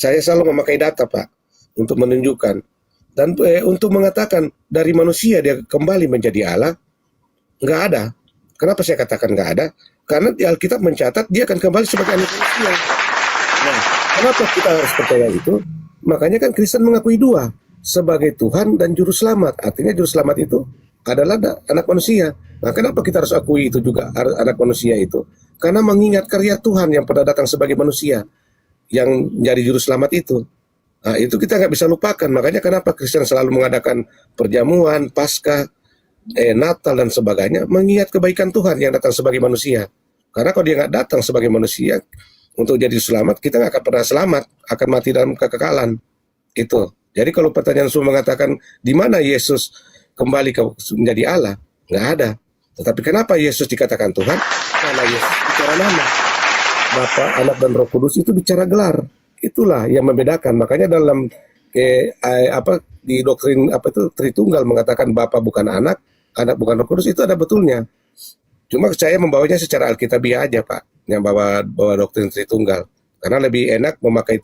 Saya selalu memakai data, Pak, untuk menunjukkan. Dan untuk mengatakan dari manusia dia kembali menjadi Allah, nggak ada. Kenapa saya katakan nggak ada? Karena di Alkitab mencatat dia akan kembali sebagai anak manusia. Nah, kenapa kita harus percaya itu? Makanya kan Kristen mengakui dua, sebagai Tuhan dan Juru Selamat. Artinya Juru Selamat itu adalah anak manusia. Nah, kenapa kita harus akui itu juga anak manusia itu? Karena mengingat karya Tuhan yang pernah datang sebagai manusia, yang menjadi Juru Selamat itu. Nah, itu kita nggak bisa lupakan. Makanya kenapa Kristen selalu mengadakan perjamuan, Paskah, Natal dan sebagainya, mengingat kebaikan Tuhan yang datang sebagai manusia. Karena kalau dia nggak datang sebagai manusia untuk jadi selamat, kita nggak akan pernah selamat, akan mati dalam kekekalan. Itu. Jadi kalau pertanyaan semua mengatakan di mana Yesus kembali menjadi Allah, nggak ada. Tetapi kenapa Yesus dikatakan Tuhan? Karena Yesus bicara nama. Bapa, Anak dan Roh Kudus itu bicara gelar. Itulah yang membedakan. Makanya dalam di doktrin Tritunggal mengatakan Bapa bukan Anak, Anak bukan Roh Kudus, itu ada betulnya. Cuma saya membawanya secara alkitabiah aja, Pak, yang bawa doktrin Tritunggal. Karena lebih enak memakai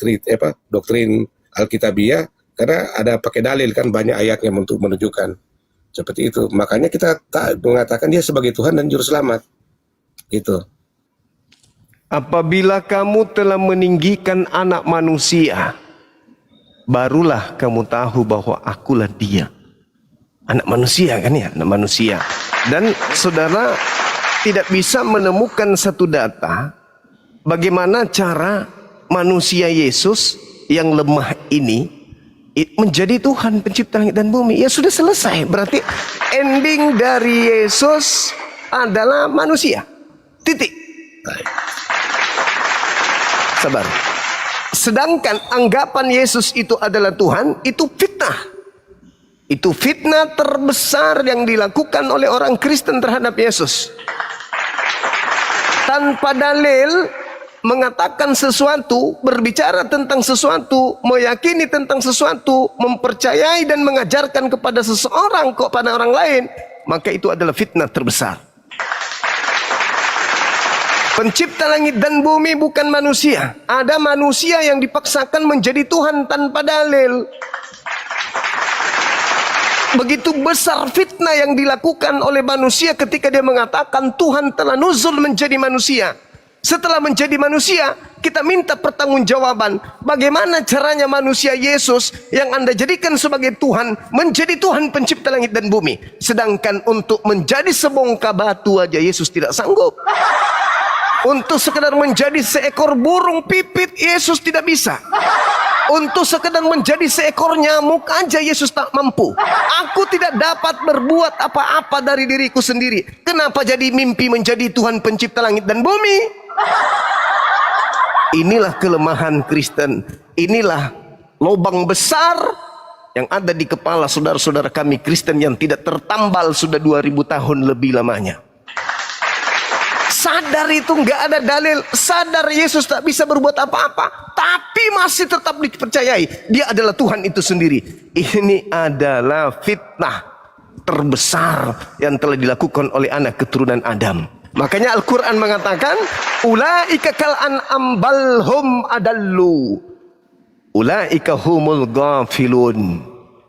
doktrin alkitabiah karena ada pakai dalil kan, banyak ayatnya untuk menunjukkan seperti itu. Makanya kita mengatakan dia sebagai Tuhan dan Juru Selamat. Gitu. Apabila kamu telah meninggikan anak manusia, barulah kamu tahu bahwa akulah dia. Anak manusia kan ya, anak manusia. Dan saudara tidak bisa menemukan satu data bagaimana cara manusia Yesus yang lemah ini menjadi Tuhan pencipta langit dan bumi. Ya sudah selesai. Berarti ending dari Yesus adalah manusia. Titik. Sabar. Sedangkan anggapan Yesus itu adalah Tuhan, itu fitnah. Itu fitnah terbesar yang dilakukan oleh orang Kristen terhadap Yesus. Tanpa dalil, mengatakan sesuatu, berbicara tentang sesuatu, meyakini tentang sesuatu, mempercayai dan mengajarkan kepada seseorang, kepada orang lain, maka itu adalah fitnah terbesar. Pencipta langit dan bumi bukan manusia. Ada manusia yang dipaksakan menjadi Tuhan tanpa dalil. Begitu besar fitnah yang dilakukan oleh manusia ketika dia mengatakan Tuhan telah nuzul menjadi manusia. Setelah menjadi manusia, kita minta pertanggungjawaban. Bagaimana caranya manusia Yesus yang Anda jadikan sebagai Tuhan menjadi Tuhan pencipta langit dan bumi? Sedangkan untuk menjadi sebongkah batu aja Yesus tidak sanggup. Untuk sekedar menjadi seekor burung pipit Yesus tidak bisa. Untuk sekedar menjadi seekor nyamuk aja Yesus tak mampu. Aku tidak dapat berbuat apa-apa dari diriku sendiri. Kenapa jadi mimpi menjadi Tuhan pencipta langit dan bumi? Inilah kelemahan Kristen. Inilah lubang besar yang ada di kepala saudara-saudara kami Kristen yang tidak tertambal sudah 2000 tahun lebih lamanya. Sadar itu nggak ada dalil, sadar Yesus tak bisa berbuat apa-apa, tapi masih tetap dipercayai dia adalah Tuhan itu sendiri. Ini adalah fitnah terbesar yang telah dilakukan oleh anak keturunan Adam. Makanya Al-Quran mengatakan ulaika kal an'am bal hum adallu ulaika humul ghafilun.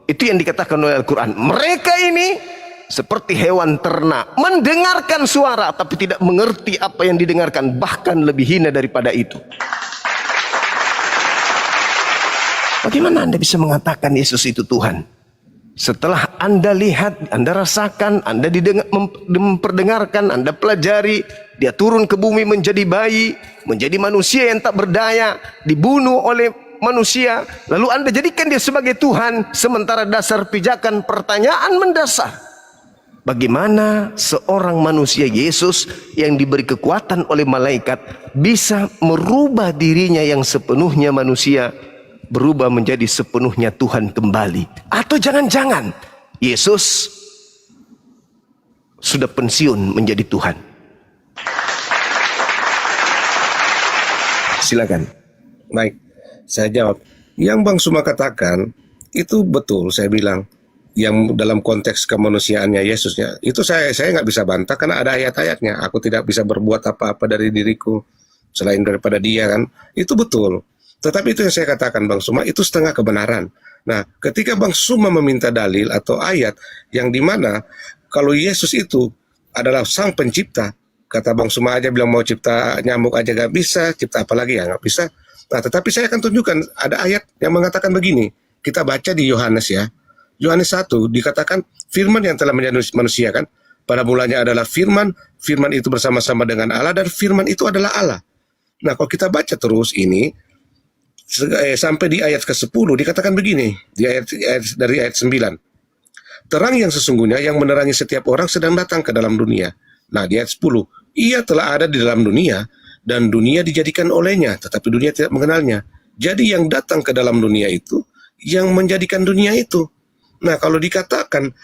Itu yang dikatakan oleh Al-Quran. Mereka ini seperti hewan ternak, mendengarkan suara tapi tidak mengerti apa yang didengarkan, bahkan lebih hina daripada itu. Bagaimana Anda bisa mengatakan Yesus itu Tuhan? Setelah Anda lihat, Anda rasakan, Anda memperdengarkan, Anda pelajari, dia turun ke bumi menjadi bayi, menjadi manusia yang tak berdaya, dibunuh oleh manusia, lalu Anda jadikan dia sebagai Tuhan, sementara dasar pijakan pertanyaan mendasar. Bagaimana seorang manusia Yesus yang diberi kekuatan oleh malaikat bisa merubah dirinya yang sepenuhnya manusia berubah menjadi sepenuhnya Tuhan kembali? Atau jangan-jangan Yesus sudah pensiun menjadi Tuhan? Silakan. Baik, saya jawab. Yang Bang Suma katakan itu betul, saya bilang. Yang dalam konteks kemanusiaannya Yesusnya itu saya nggak bisa bantah karena ada ayat-ayatnya. Aku tidak bisa berbuat apa-apa dari diriku selain daripada dia kan, itu betul. Tetapi itu yang saya katakan Bang Suma, itu setengah kebenaran. Nah, ketika Bang Suma meminta dalil atau ayat yang dimana kalau Yesus itu adalah sang pencipta, kata Bang Suma aja bilang mau cipta nyamuk aja gak bisa, cipta apa lagi ya gak bisa. Nah, tetapi saya akan tunjukkan ada ayat yang mengatakan begini. Kita baca di Yohanes ya. Yohanes 1 dikatakan firman yang telah menjadi manusia kan. Pada mulanya adalah firman, firman itu bersama-sama dengan Allah dan firman itu adalah Allah. Nah, kalau kita baca terus ini sampai di ayat ke-10 dikatakan begini, di dari ayat 9. Terang yang sesungguhnya yang menerangi setiap orang sedang datang ke dalam dunia. Nah, di ayat 10, ia telah ada di dalam dunia dan dunia dijadikan olehnya, tetapi dunia tidak mengenalnya. Jadi yang datang ke dalam dunia itu yang menjadikan dunia itu. Nah, kalau dikatakan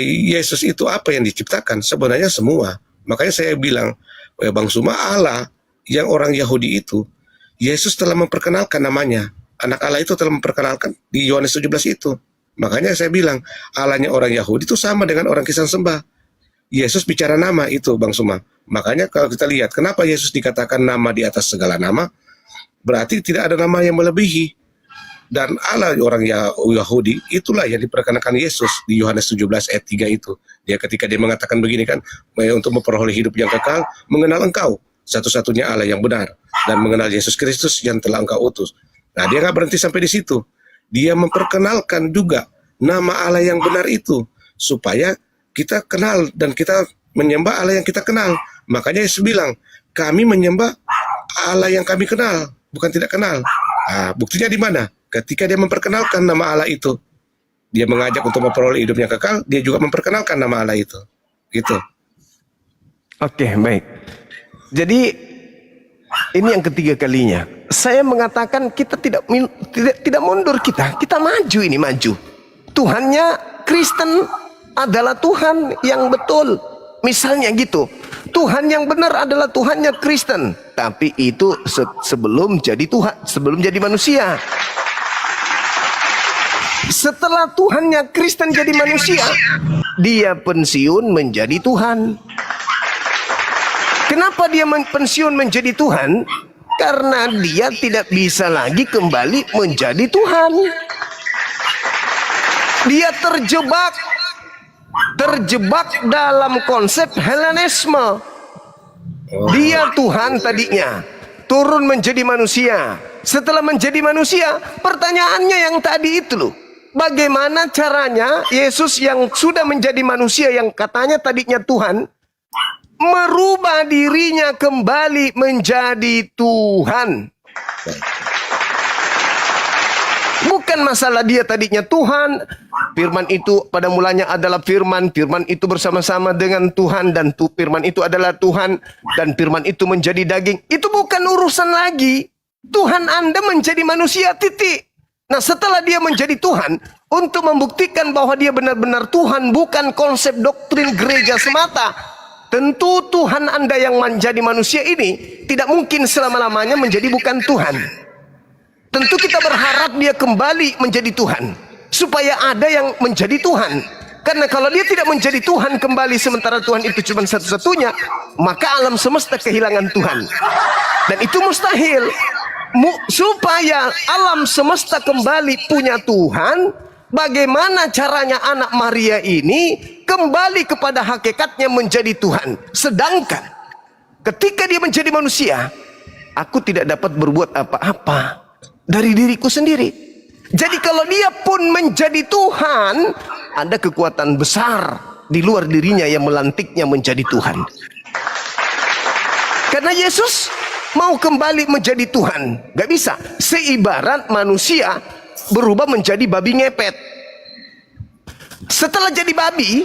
Yesus itu apa yang diciptakan? Sebenarnya semua. Makanya saya bilang, Bang Suma, Allah yang orang Yahudi itu, Yesus telah memperkenalkan namanya. Anak Allah itu telah memperkenalkan di Yohanes 17 itu. Makanya saya bilang, Allahnya orang Yahudi itu sama dengan orang Kristen sembah. Yesus bicara nama itu, Bang Suma. Makanya kalau kita lihat, kenapa Yesus dikatakan nama di atas segala nama? Berarti tidak ada nama yang melebihi. Dan Allah orang Yahudi itulah yang diperkenalkan Yesus di Yohanes 17 ayat 3 itu. Dia ketika dia mengatakan begini kan, untuk memperoleh hidup yang kekal, mengenal engkau satu-satunya Allah yang benar dan mengenal Yesus Kristus yang telah engkau utus. Nah, dia nggak berhenti sampai di situ. Dia memperkenalkan juga nama Allah yang benar itu supaya kita kenal dan kita menyembah Allah yang kita kenal. Makanya Yesus bilang, kami menyembah Allah yang kami kenal, bukan tidak kenal. Nah, buktinya di mana? Ketika dia memperkenalkan nama Allah itu, dia mengajak untuk memperoleh hidup yang kekal, dia juga memperkenalkan nama Allah itu. Gitu. Oke, baik. Jadi ini yang ketiga kalinya. Saya mengatakan kita tidak mundur, kita maju ini maju. Tuhannya Kristen adalah Tuhan yang betul. Misalnya gitu. Tuhan yang benar adalah Tuhannya Kristen, tapi itu sebelum jadi Tuhan, sebelum jadi manusia. Setelah Tuhannya Kristen jadi manusia, dia pensiun menjadi Tuhan. Kenapa dia pensiun menjadi Tuhan? Karena dia tidak bisa lagi kembali menjadi Tuhan. Dia terjebak dalam konsep Helenisme. Dia Tuhan tadinya, turun menjadi manusia. Setelah menjadi manusia, pertanyaannya yang tadi itu loh. Bagaimana caranya Yesus yang sudah menjadi manusia yang katanya tadinya Tuhan, merubah dirinya kembali menjadi Tuhan? Bukan masalah dia tadinya Tuhan, firman itu pada mulanya adalah firman, firman itu bersama-sama dengan Tuhan, dan firman itu adalah Tuhan, dan firman itu menjadi daging. Itu bukan urusan lagi. Tuhan Anda menjadi manusia, titik. Nah, setelah dia menjadi Tuhan, untuk membuktikan bahwa dia benar-benar Tuhan, bukan konsep doktrin gereja semata, tentu Tuhan Anda yang menjadi manusia ini tidak mungkin selama-lamanya menjadi bukan Tuhan. Tentu kita berharap dia kembali menjadi Tuhan, supaya ada yang menjadi Tuhan. Karena kalau dia tidak menjadi Tuhan kembali, sementara Tuhan itu cuma satu-satunya, maka alam semesta kehilangan Tuhan. Dan itu mustahil. Supaya alam semesta kembali punya Tuhan, bagaimana caranya anak Maria ini kembali kepada hakikatnya menjadi Tuhan? Sedangkan ketika dia menjadi manusia, aku tidak dapat berbuat apa-apa dari diriku sendiri. Jadi kalau dia pun menjadi Tuhan, ada kekuatan besar di luar dirinya yang melantiknya menjadi Tuhan. Karena Yesus mau kembali menjadi Tuhan, gak bisa. Seibarat manusia berubah menjadi babi ngepet. Setelah jadi babi,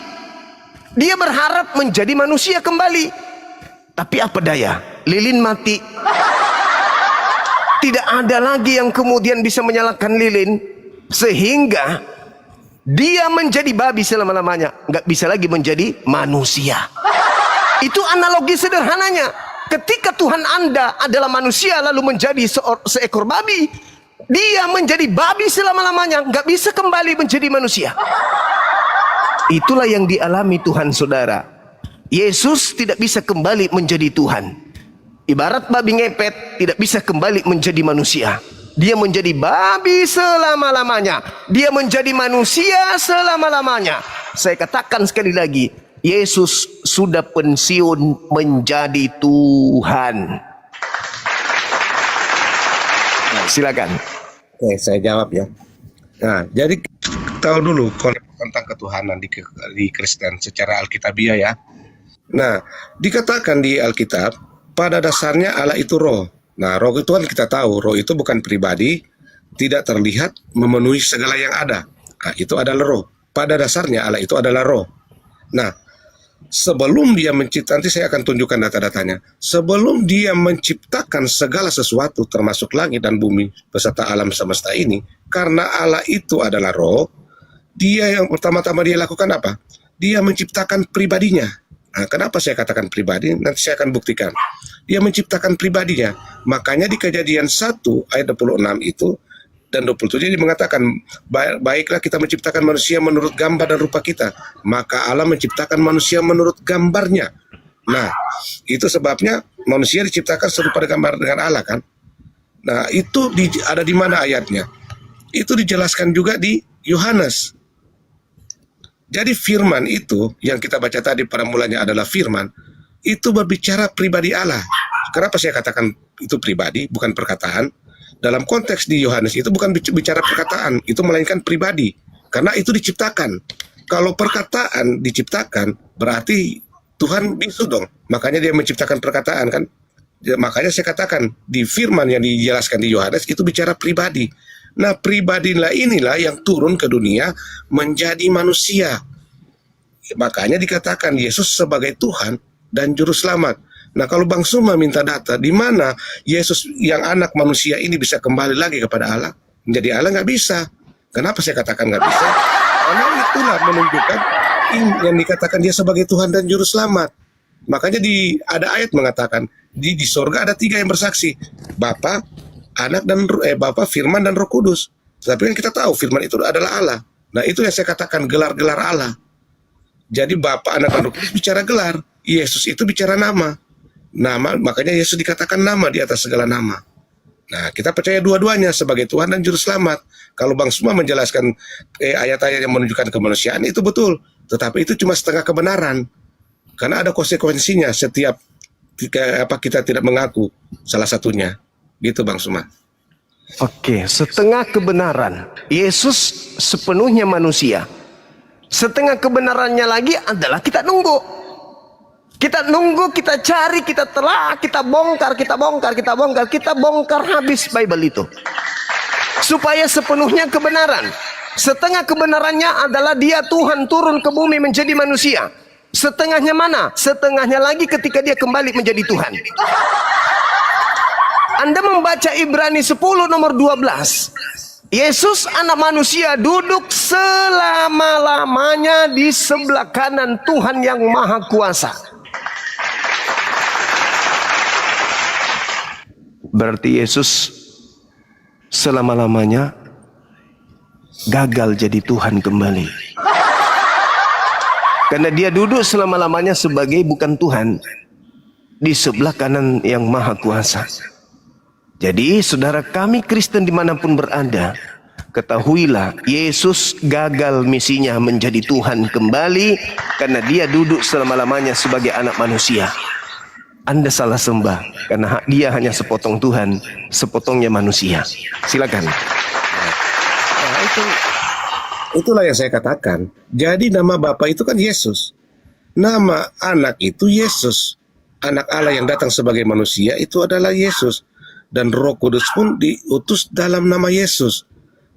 dia berharap menjadi manusia kembali. Tapi apa daya, lilin mati. Tidak ada lagi yang kemudian bisa menyalakan lilin, sehingga dia menjadi babi selama-lamanya, gak bisa lagi menjadi manusia. Itu analogi sederhananya. Ketika Tuhan Anda adalah manusia lalu menjadi seekor babi, dia menjadi babi selama-lamanya, nggak bisa kembali menjadi manusia. Itulah yang dialami Tuhan, saudara. Yesus tidak bisa kembali menjadi Tuhan. Ibarat babi ngepet tidak bisa kembali menjadi manusia. Dia menjadi babi selama-lamanya. Dia menjadi manusia selama-lamanya. Saya katakan sekali lagi, Yesus sudah pensiun menjadi Tuhan. Silakan. Oke, saya jawab ya. Nah, jadi tahu dulu konsep tentang ketuhanan di Kristen secara alkitabiah ya. Nah, dikatakan di Alkitab, pada dasarnya Allah itu roh. Nah, roh itu kan kita tahu, roh itu bukan pribadi, tidak terlihat, memenuhi segala yang ada. Nah, itu adalah roh. Pada dasarnya Allah itu adalah roh. Nah, sebelum dia menciptakan, nanti saya akan tunjukkan data-datanya. Sebelum dia menciptakan segala sesuatu, termasuk langit dan bumi, beserta alam semesta ini, karena Allah itu adalah roh, dia yang pertama-tama dia lakukan apa? Dia menciptakan pribadinya. Nah, kenapa saya katakan pribadi? Nanti saya akan buktikan. Dia menciptakan pribadinya. Makanya di Kejadian 1 ayat 26 itu dan 27 dia mengatakan, baiklah kita menciptakan manusia menurut gambar dan rupa kita. Maka Allah menciptakan manusia menurut gambarnya. Nah, itu sebabnya manusia diciptakan serupa gambar dengan Allah kan. Nah, itu ada di mana ayatnya? Itu dijelaskan juga di Yohanes. Jadi firman itu yang kita baca tadi pada mulanya adalah firman, itu berbicara pribadi Allah. Kenapa saya katakan itu pribadi, bukan perkataan? Dalam konteks di Yohanes itu bukan bicara perkataan, itu melainkan pribadi. Karena itu diciptakan. Kalau perkataan diciptakan, berarti Tuhan bisu dong. Makanya dia menciptakan perkataan kan. Makanya saya katakan di firman yang dijelaskan di Yohanes itu bicara pribadi. Nah, pribadilah inilah yang turun ke dunia menjadi manusia. Makanya dikatakan Yesus sebagai Tuhan dan Juru Selamat. Nah, kalau Bang Suma minta data, di mana Yesus yang anak manusia ini bisa kembali lagi kepada Allah? Menjadi Allah nggak bisa. Kenapa saya katakan nggak bisa? Karena itulah menunjukkan yang dikatakan dia sebagai Tuhan dan Juru Selamat. Makanya ada ayat mengatakan, di sorga ada 3 yang bersaksi. Bapa, Anak dan Bapa, Firman dan Roh Kudus. Tapi kan kita tahu Firman itu adalah Allah. Nah, itu yang saya katakan gelar-gelar Allah. Jadi Bapa, Anak dan Roh Kudus bicara gelar. Yesus itu bicara nama. Makanya Yesus dikatakan nama di atas segala nama. Nah, kita percaya dua-duanya sebagai Tuhan dan Juru Selamat. Kalau Bang Suma menjelaskan ayat-ayat yang menunjukkan kemanusiaan itu betul. Tetapi itu cuma setengah kebenaran. Karena ada konsekuensinya setiap kita tidak mengaku salah satunya. Gitu Bang Suma. Oke, setengah kebenaran. Yesus sepenuhnya manusia. Setengah kebenarannya lagi adalah kita nunggu. Kita nunggu, kita cari, kita telah, kita bongkar habis Bible itu. Supaya sepenuhnya kebenaran. Setengah kebenarannya adalah dia Tuhan turun ke bumi menjadi manusia. Setengahnya mana? Setengahnya lagi ketika dia kembali menjadi Tuhan. Anda membaca Ibrani 10 nomor 12. Yesus anak manusia duduk selama-lamanya di sebelah kanan Tuhan yang Maha Kuasa. Berarti Yesus selama-lamanya gagal jadi Tuhan kembali. Karena dia duduk selama-lamanya sebagai bukan Tuhan di sebelah kanan yang Maha Kuasa. Jadi saudara kami Kristen dimanapun berada, ketahuilah Yesus gagal misinya menjadi Tuhan kembali karena dia duduk selama-lamanya sebagai anak manusia. Anda salah sembah karena dia hanya sepotong Tuhan, sepotongnya manusia. Silakan. Nah, itulah yang saya katakan. Jadi nama Bapa itu kan Yesus. Nama anak itu Yesus. Anak Allah yang datang sebagai manusia itu adalah Yesus. Dan Roh Kudus pun diutus dalam nama Yesus.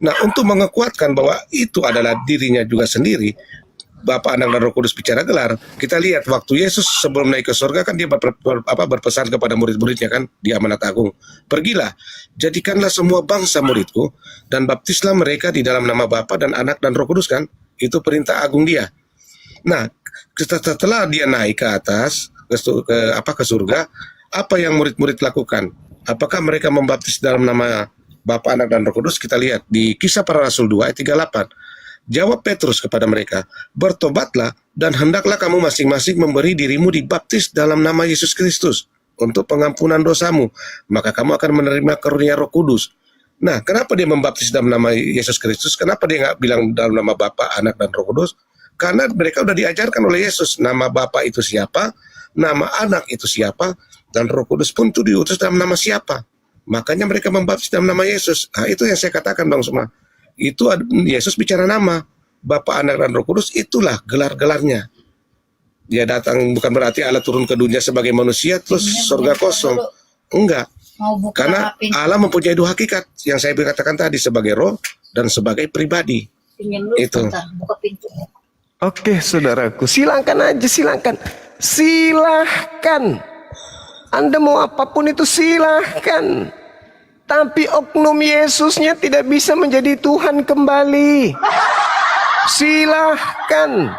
Nah, untuk menguatkan bahwa itu adalah dirinya juga sendiri, Bapa, Anak, dan Roh Kudus bicara gelar. Kita lihat waktu Yesus sebelum naik ke surga kan dia berpesan kepada murid-muridnya kan di Amanat Agung. Pergilah, jadikanlah semua bangsa muridku dan baptislah mereka di dalam nama Bapa dan Anak dan Roh Kudus kan. Itu perintah agung dia. Nah, setelah dia naik ke atas ke surga, apa yang murid-murid lakukan? Apakah mereka membaptis dalam nama Bapa, Anak, dan Roh Kudus? Kita lihat di Kisah Para Rasul 2 ayat 38. Jawab Petrus kepada mereka, bertobatlah dan hendaklah kamu masing-masing memberi dirimu dibaptis dalam nama Yesus Kristus untuk pengampunan dosamu, maka kamu akan menerima karunia Roh Kudus. Nah, kenapa dia membaptis dalam nama Yesus Kristus? Kenapa dia nggak bilang dalam nama Bapa, Anak, dan Roh Kudus? Karena mereka udah diajarkan oleh Yesus, nama Bapa itu siapa, nama Anak itu siapa, dan Roh Kudus pun itu diutus dalam nama siapa. Makanya mereka membaptis dalam nama Yesus. Nah, itu yang saya katakan, Bang Suma. Itu Yesus bicara nama. Bapa, Anak, dan Roh Kudus, itulah gelar-gelarnya. Dia datang bukan berarti Allah turun ke dunia sebagai manusia terus surga kosong. Enggak. Karena Allah mempunyai dua hakikat yang saya katakan tadi, sebagai roh dan sebagai pribadi. Itu. Buka pintu. Oke, saudaraku, silakan aja, silakan. Silahkan. Anda mau apapun itu silahkan. Tapi oknum Yesusnya tidak bisa menjadi Tuhan kembali. Silahkan.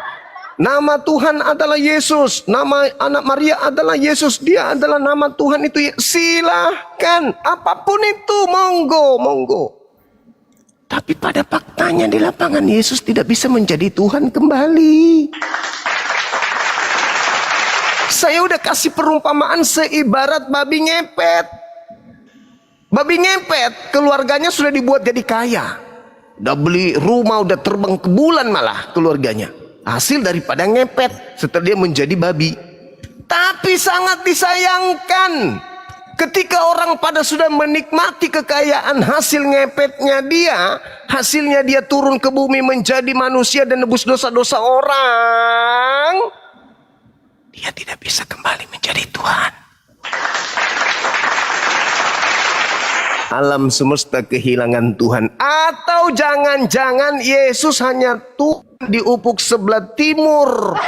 Nama Tuhan adalah Yesus. Nama anak Maria adalah Yesus. Dia adalah nama Tuhan itu. Silahkan. Apapun itu, monggo, monggo. Tapi pada faktanya di lapangan Yesus tidak bisa menjadi Tuhan kembali. Saya udah kasih perumpamaan seibarat babi ngepet. Babi ngepet, keluarganya sudah dibuat jadi kaya. Udah beli rumah, udah terbang ke bulan malah keluarganya. Hasil daripada ngepet setelah dia menjadi babi. Tapi sangat disayangkan ketika orang pada sudah menikmati kekayaan hasil ngepetnya dia, hasilnya dia turun ke bumi menjadi manusia dan nebus dosa-dosa orang, dia tidak bisa kembali menjadi Tuhan. Alam semesta kehilangan Tuhan. Atau jangan-jangan Yesus hanya Tuhan di ufuk sebelah timur,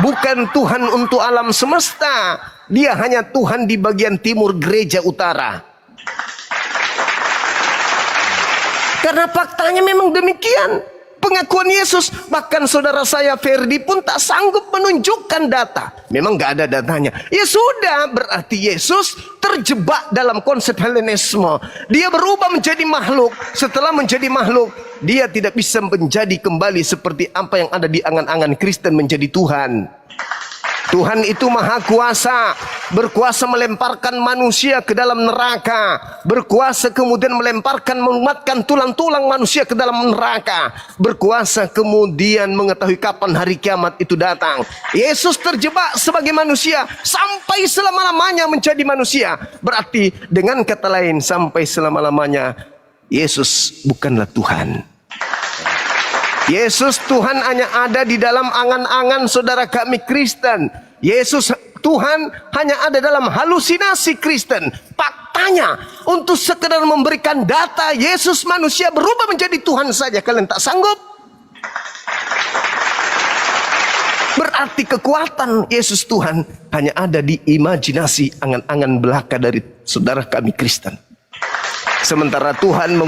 bukan Tuhan untuk alam semesta. Dia hanya Tuhan di bagian timur gereja utara. Karena faktanya memang demikian pengakuan Yesus. Bahkan saudara saya Ferdi pun tak sanggup menunjukkan data. Memang gak ada datanya. Ya sudah, berarti Yesus terjebak dalam konsep Helenisme. Dia berubah menjadi makhluk. Setelah menjadi makhluk, dia tidak bisa menjadi kembali seperti apa yang ada di angan-angan Kristen menjadi Tuhan. Tuhan itu maha kuasa, berkuasa melemparkan manusia ke dalam neraka, berkuasa kemudian memuatkan tulang-tulang manusia ke dalam neraka, berkuasa kemudian mengetahui kapan hari kiamat itu datang. Yesus terjebak sebagai manusia sampai selama-lamanya menjadi manusia. Berarti dengan kata lain, sampai selama-lamanya Yesus bukanlah Tuhan. Yesus Tuhan hanya ada di dalam angan-angan saudara kami Kristen. Yesus Tuhan hanya ada dalam halusinasi Kristen. Faktanya, untuk sekedar memberikan data Yesus manusia berubah menjadi Tuhan saja kalian tak sanggup. Berarti kekuatan Yesus Tuhan hanya ada di imajinasi angan-angan belaka dari saudara kami Kristen. Sementara Tuhan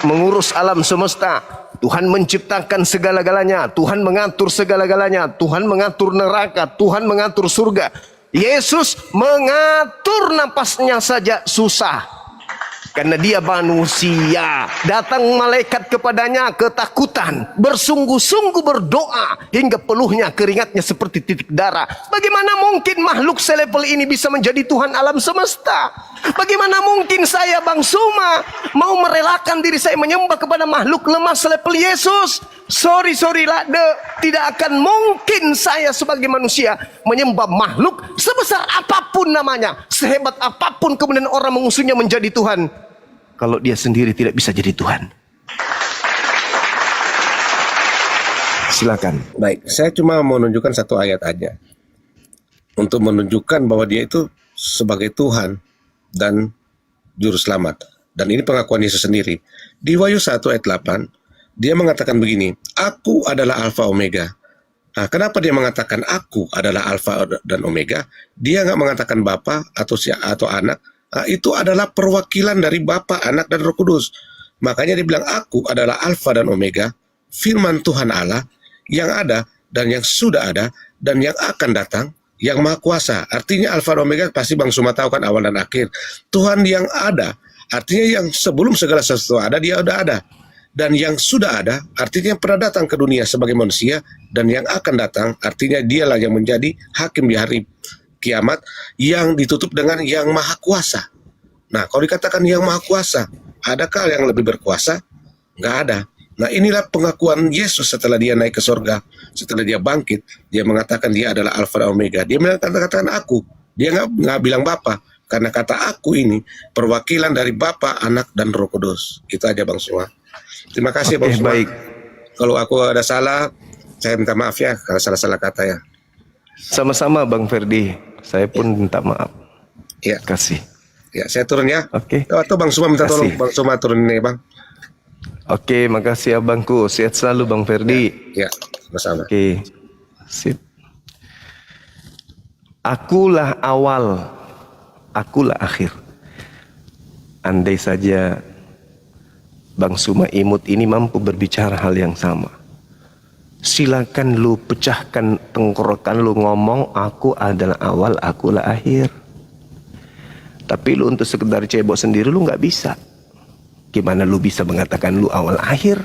mengurus alam semesta, Tuhan menciptakan segala-galanya, Tuhan mengatur segala-galanya, Tuhan mengatur neraka, Tuhan mengatur surga. Yesus mengatur napasnya saja susah. Karena dia manusia. Datang malaikat kepadanya ketakutan, bersungguh-sungguh berdoa hingga peluhnya keringatnya seperti titik darah. Bagaimana mungkin makhluk selevel ini bisa menjadi Tuhan alam semesta? Bagaimana mungkin saya Bang Suma mau merelakan diri saya menyembah kepada makhluk lemah selevel Yesus? Sorry lah, tidak akan mungkin saya sebagai manusia menyembah makhluk sebesar apapun namanya, sehebat apapun kemudian orang mengusungnya menjadi Tuhan, kalau dia sendiri tidak bisa jadi Tuhan. Silakan. Baik, saya cuma mau menunjukkan satu ayat aja untuk menunjukkan bahwa dia itu sebagai Tuhan dan Juru Selamat. Dan ini pengakuan Yesus sendiri. Di Wahyu 1 ayat 8, dia mengatakan begini, aku adalah Alfa Omega. Nah, kenapa dia mengatakan aku adalah Alfa dan Omega? Dia nggak mengatakan Bapa atau Anak. Nah, itu adalah perwakilan dari Bapa, Anak, dan Roh Kudus. Makanya dia bilang aku adalah Alfa dan Omega, firman Tuhan Allah yang ada dan yang sudah ada dan yang akan datang, yang maha kuasa. Artinya Alfa dan Omega pasti Bang Suma tahu kan awal dan akhir. Tuhan yang ada, artinya yang sebelum segala sesuatu ada, dia udah ada. Dan yang sudah ada, artinya yang pernah datang ke dunia sebagai manusia, dan yang akan datang, artinya dialah yang menjadi hakim di hari kiamat, yang ditutup dengan yang maha kuasa. Nah, kalau dikatakan yang maha kuasa, Adakah yang lebih berkuasa? Nggak ada. Nah, inilah pengakuan Yesus setelah dia naik ke sorga, setelah dia bangkit, dia mengatakan dia adalah Alfa dan Omega. Dia mengatakan aku. Dia nggak bilang Bapa, karena kata aku ini perwakilan dari Bapa, Anak, dan Roh Kudus. Itu aja Bang Suma. Terima kasih Bang Suma. baik. Kalau aku ada salah, saya minta maaf ya kalau salah-salah kata ya. Sama-sama Bang Ferdi. Saya pun minta maaf. Ya, Kasih. ya saya turun ya. Oke. Atau Bang Suma minta tolong Kasih. Bang Suma turun ini Bang. Oke, makasih abangku. Sehat selalu Bang Ferdi. Ya, sama-sama. Oke. Sip. Akulah awal, akulah akhir. Andai saja Bang Suma Imut ini mampu berbicara hal yang sama, silakan lu pecahkan tenggorokan lu, ngomong aku adalah awal, akulah akhir. Tapi lu untuk sekedar cebok sendiri lu nggak bisa. Gimana lu bisa mengatakan lu awal akhir?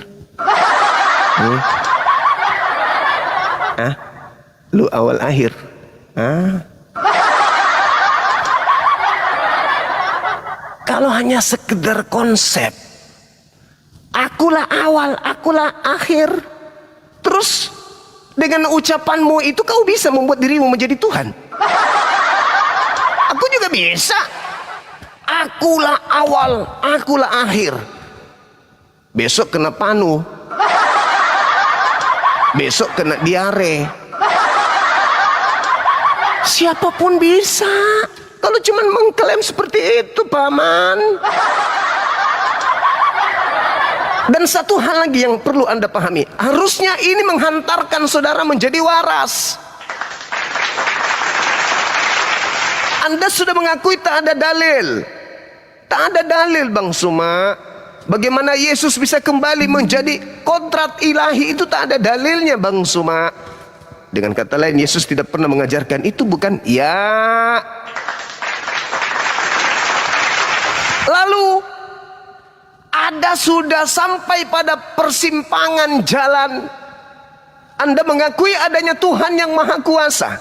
Lu awal akhir? Kalau hanya sekedar konsep, akulah awal, akulah akhir, terus dengan ucapanmu itu kau bisa membuat dirimu menjadi Tuhan. Aku juga bisa. Akulah awal, akulah akhir. Besok kena panu, besok kena diare. Siapapun bisa. Kalau cuma mengklaim seperti itu, Paman. Dan satu hal lagi yang perlu Anda pahami, harusnya ini menghantarkan saudara menjadi waras. Anda sudah mengakui tak ada dalil. Tak ada dalil Bang Suma. Bagaimana Yesus bisa kembali menjadi kodrat ilahi, itu tak ada dalilnya Bang Suma. Dengan kata lain, Yesus tidak pernah mengajarkan itu, bukan? Ya. Lalu ada sudah sampai pada persimpangan jalan. Anda mengakui adanya Tuhan yang Maha Kuasa.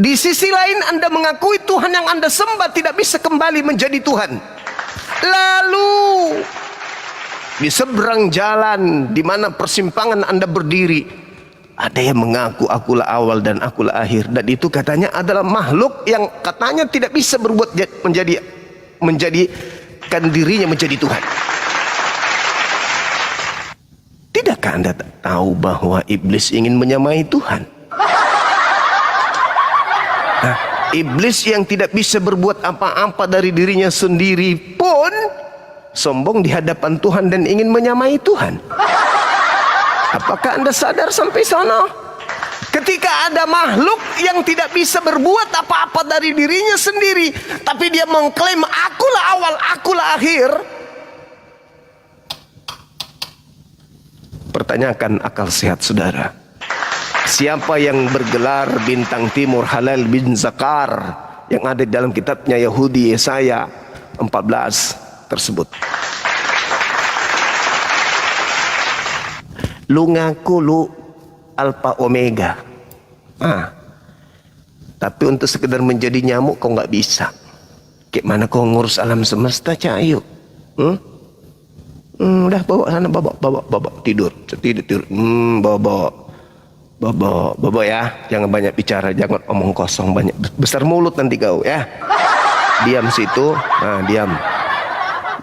Di sisi lain Anda mengakui Tuhan yang Anda sembah tidak bisa kembali menjadi Tuhan. Lalu di seberang jalan di mana persimpangan Anda berdiri, ada yang mengaku akulah awal dan akulah akhir, dan itu katanya adalah makhluk yang katanya tidak bisa berbuat menjadikan dirinya menjadi Tuhan. Tidakkah Anda tahu bahwa iblis ingin menyamai Tuhan? Iblis yang tidak bisa berbuat apa-apa dari dirinya sendiri pun sombong di hadapan Tuhan dan ingin menyamai Tuhan. Apakah Anda sadar sampai sana? Ketika ada makhluk yang tidak bisa berbuat apa-apa dari dirinya sendiri, tapi dia mengklaim akulah awal, akulah akhir. Pertanyakan akal sehat saudara. Siapa yang bergelar bintang timur Halal bin Zakar yang ada dalam kitabnya Yahudi Yesaya 14 tersebut? Lu ngaku lu Alfa Omega, tapi untuk sekedar menjadi nyamuk kau nggak bisa. Kayak mana kau ngurus alam semesta, Cahyo? Udah bawa sana, bawa tidur. Bawa ya, jangan banyak bicara, jangan omong kosong, banyak besar mulut nanti kau ya. Diam situ,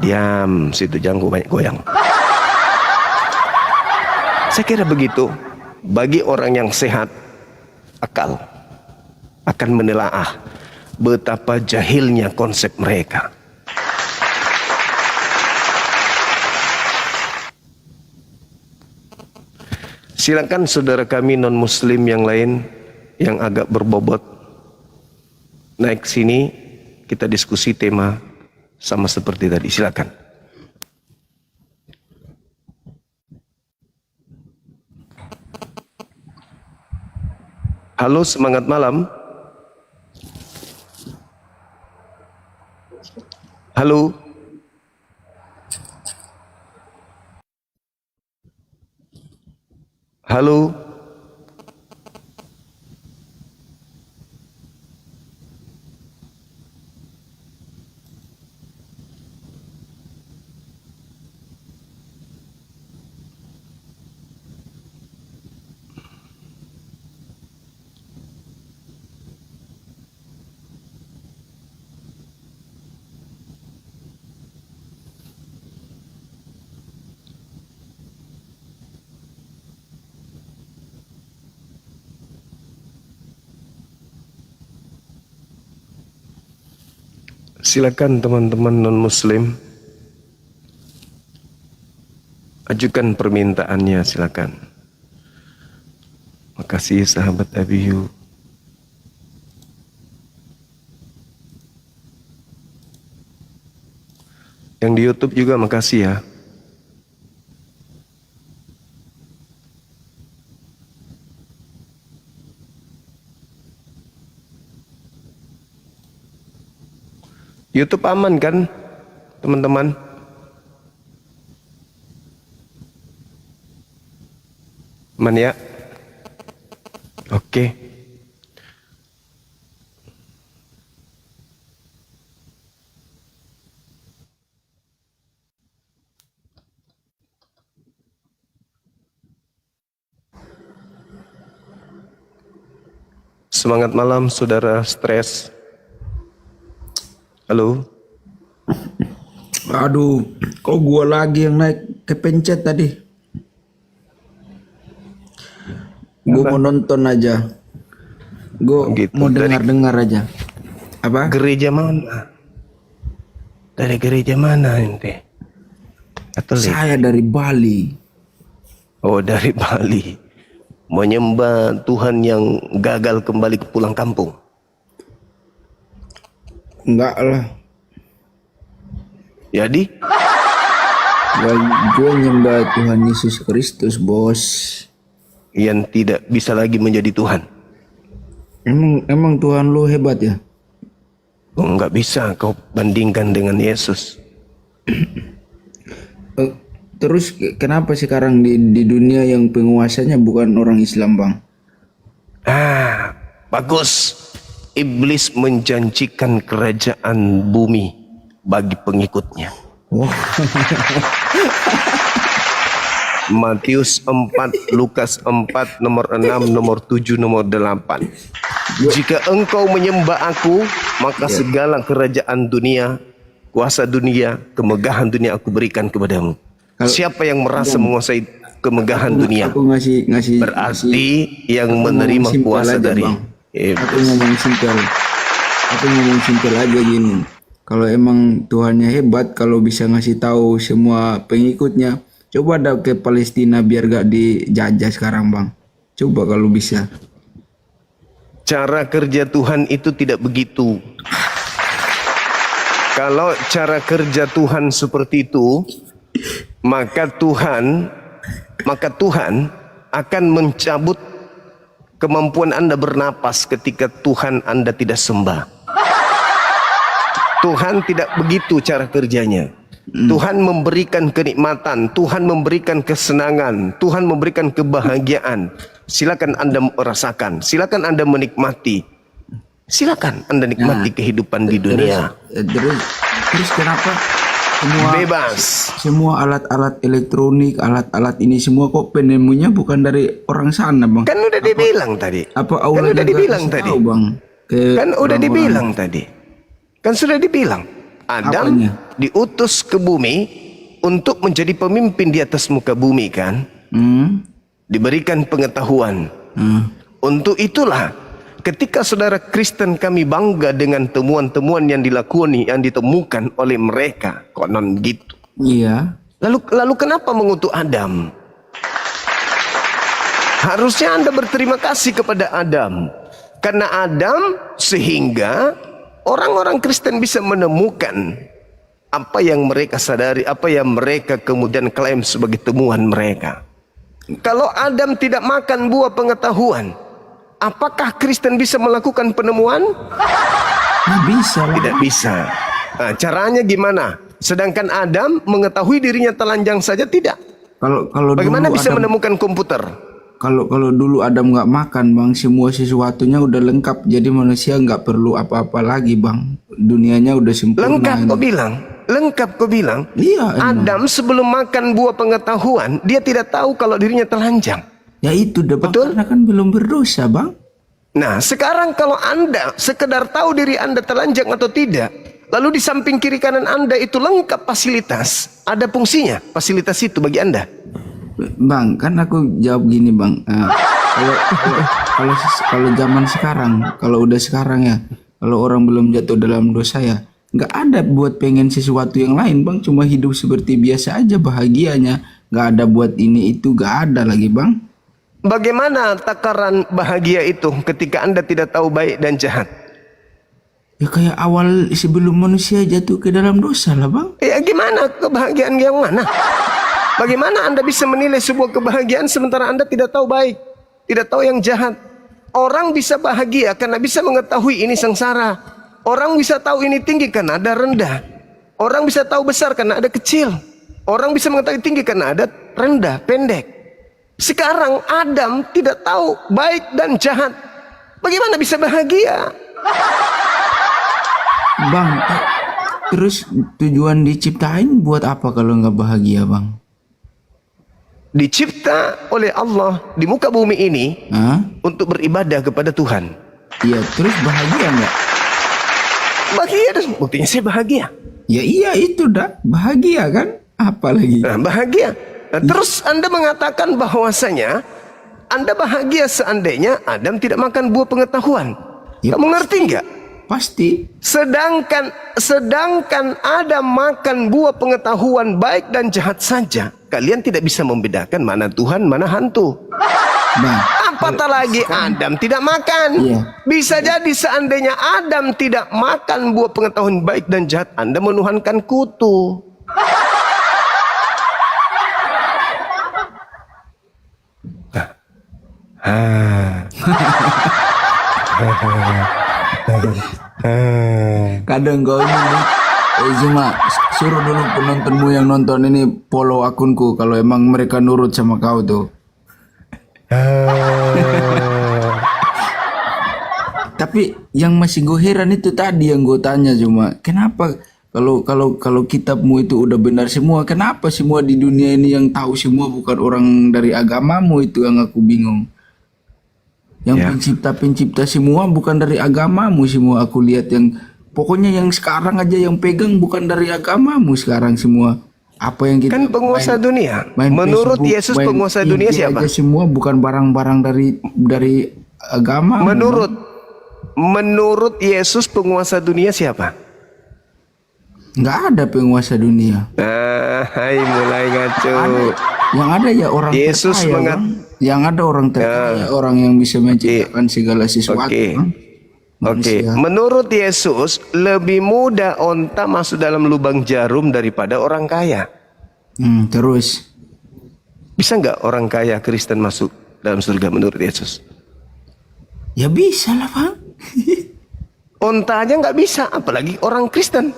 diam situ, jangan banyak goyang. Saya kira begitu. Bagi orang yang sehat akal akan menelaah betapa jahilnya konsep mereka. Silakan saudara kami non muslim yang lain yang agak berbobot naik sini, kita diskusi tema sama seperti tadi. Silakan. Halo, semangat malam. Halo. Halo. Silakan teman-teman non-muslim, ajukan permintaannya, silakan. Makasih sahabat Abiyu. Yang di YouTube juga makasih ya. YouTube aman kan, teman-teman? Aman ya? Oke. Semangat malam, saudara stres. Halo. Aduh, kok gua lagi yang naik kepencet tadi? Gua mau nonton aja. Gua Gitu, mau dengar-dengar aja. Apa? Gereja mana? Dari gereja mana ente? Katolik. Saya dari Bali. Oh, dari Bali. Menyembah Tuhan yang gagal kembali ke pulang kampung. Enggak lah. Jadi, Gue nyembah Tuhan Yesus Kristus, bos. yang tidak bisa lagi menjadi Tuhan. Emang Tuhan lu hebat ya? Oh, nggak bisa kau bandingkan dengan Yesus. Terus kenapa sekarang di dunia yang penguasanya bukan orang Islam, Bang? Ah, bagus. Iblis menjanjikan kerajaan bumi bagi pengikutnya. Wah. Matius 4, Lukas 4, nomor 6, nomor 7, nomor 8. Jika engkau menyembah aku, maka segala kerajaan dunia, kuasa dunia, kemegahan dunia aku berikan kepadamu. Siapa yang merasa menguasai kemegahan dunia, Aku ngasih berarti yang aku menerima ngomong simpel kuasa aja, dari Bang. iblis. Aku ngomong simpel aja gini. Kalau emang Tuhannya hebat, kalau bisa ngasih tahu semua pengikutnya, coba ada ke Palestina biar gak dijajah sekarang, Bang. Coba kalau bisa. Cara kerja Tuhan itu tidak begitu. Kalau cara kerja Tuhan seperti itu, maka Tuhan akan mencabut kemampuan Anda bernapas ketika Tuhan Anda tidak sembah. Tuhan tidak begitu cara kerjanya. Tuhan memberikan kenikmatan, Tuhan memberikan kesenangan, Tuhan memberikan kebahagiaan. Silakan Anda merasakan, silakan Anda menikmati. Silakan Anda nikmati kehidupan di dunia. Terus kenapa Bebas. semua alat-alat elektronik, alat-alat ini semua kok penemunya bukan dari orang sana, Bang? Kan udah dibilang tadi. Apa Kan Allah udah juga dibilang kasih tadi. tahu, Bang? Kan udah dibilang tadi. Kan sudah dibilang. Adam Apanya? diutus ke bumi untuk menjadi pemimpin di atas muka bumi kan. Diberikan pengetahuan. Untuk itulah ketika saudara Kristen kami bangga dengan temuan-temuan yang dilakoni, yang ditemukan oleh mereka. Konon gitu. Iya. Lalu kenapa mengutuk Adam? Harusnya Anda berterima kasih kepada Adam. Karena Adam sehingga orang-orang Kristen bisa menemukan apa yang mereka sadari, apa yang mereka kemudian klaim sebagai temuan mereka. Kalau Adam tidak makan buah pengetahuan, apakah Kristen bisa melakukan penemuan? Nah, bisa lah. Tidak bisa. Nah, caranya gimana? Sedangkan Adam mengetahui dirinya telanjang saja tidak. Kalau Bagaimana dulu bisa Adam, menemukan komputer? kalau dulu Adam nggak makan, Bang, semua sesuatunya udah lengkap. Jadi manusia nggak perlu apa-apa lagi, Bang. Dunianya udah sempurna. Lengkap ini. kau bilang. Lengkap kau bilang. Iya, emang. Adam sebelum makan buah pengetahuan, dia tidak tahu kalau dirinya telanjang. Ya itu deh, Bang. Betul? Karena kan belum berdosa, Bang. Nah, sekarang kalau Anda sekedar tahu diri Anda telanjang atau tidak, lalu di samping kiri kanan Anda itu lengkap fasilitas, ada fungsinya fasilitas itu bagi Anda. Bang, kan aku jawab gini, Bang. Kalau zaman sekarang, kalau udah sekarang ya, kalau orang belum jatuh dalam dosa ya, nggak ada buat pengen sesuatu yang lain bang, cuma hidup seperti biasa aja bahagianya, nggak ada buat ini itu, nggak ada lagi bang. Bagaimana takaran bahagia itu ketika Anda tidak tahu baik dan jahat? Ya kayak awal sebelum manusia jatuh ke dalam dosa lah bang. Ya gimana kebahagiaan yang mana? Bagaimana Anda bisa menilai sebuah kebahagiaan sementara Anda tidak tahu baik, tidak tahu yang jahat? Orang bisa bahagia karena bisa mengetahui ini sengsara. Orang bisa tahu ini tinggi karena ada rendah. Orang bisa tahu besar karena ada kecil. Orang bisa mengetahui tinggi karena ada rendah, pendek. Sekarang Adam tidak tahu baik dan jahat. Bagaimana bisa bahagia? Bang, terus tujuan diciptain buat apa kalau nggak bahagia bang? Dicipta oleh Allah di muka bumi ini Hah? untuk beribadah kepada Tuhan. Iya, terus bahagia nggak? Bahagia, dan buktinya saya bahagia. Ya iya itu dah, bahagia kan? Apa lagi? Nah, bahagia. Nah, terus Anda mengatakan bahwasanya Anda bahagia seandainya Adam tidak makan buah pengetahuan. Ya, Kamu ngerti nggak? Pasti. Sedangkan Adam makan buah pengetahuan baik dan jahat saja. Kalian tidak bisa membedakan mana Tuhan, mana hantu. Bang, Apatah lagi Adam tidak makan. Iya. Bisa jadi seandainya Adam tidak makan buah pengetahuan baik dan jahat, Anda menuhankan kutu. kadang kau ini nih, cuma suruh dulu penontonmu yang nonton ini follow akunku kalau emang mereka nurut sama kau tuh. Tapi yang masih gue heran itu tadi yang gue tanya, cuma kenapa kalau kitabmu itu udah benar semua, kenapa semua di dunia ini yang tahu semua bukan orang dari agamamu? Itu yang aku bingung. Yang Ya. pencipta semua bukan dari agamamu semua, aku lihat yang pokoknya yang sekarang aja yang pegang bukan dari agamamu sekarang semua. Apa yang kita Kan penguasa dunia. main Menurut Facebook, Yesus main penguasa dunia IG siapa? aja semua bukan barang-barang dari agama. Menurut Yesus penguasa dunia siapa? Nggak ada penguasa dunia. Hai mulai ngaco. Yang ada ya orang Yesus terkaya, mengat- Bang. Yang ada orang terkaya, orang yang bisa menciptakan segala sesuatu. Oke. Bang. Oke, Manusia. menurut Yesus lebih mudah onta masuk dalam lubang jarum daripada orang kaya. Terus Bisa nggak orang kaya Kristen masuk dalam surga menurut Yesus? ya bisa lah bang. Onta aja nggak bisa, apalagi orang Kristen.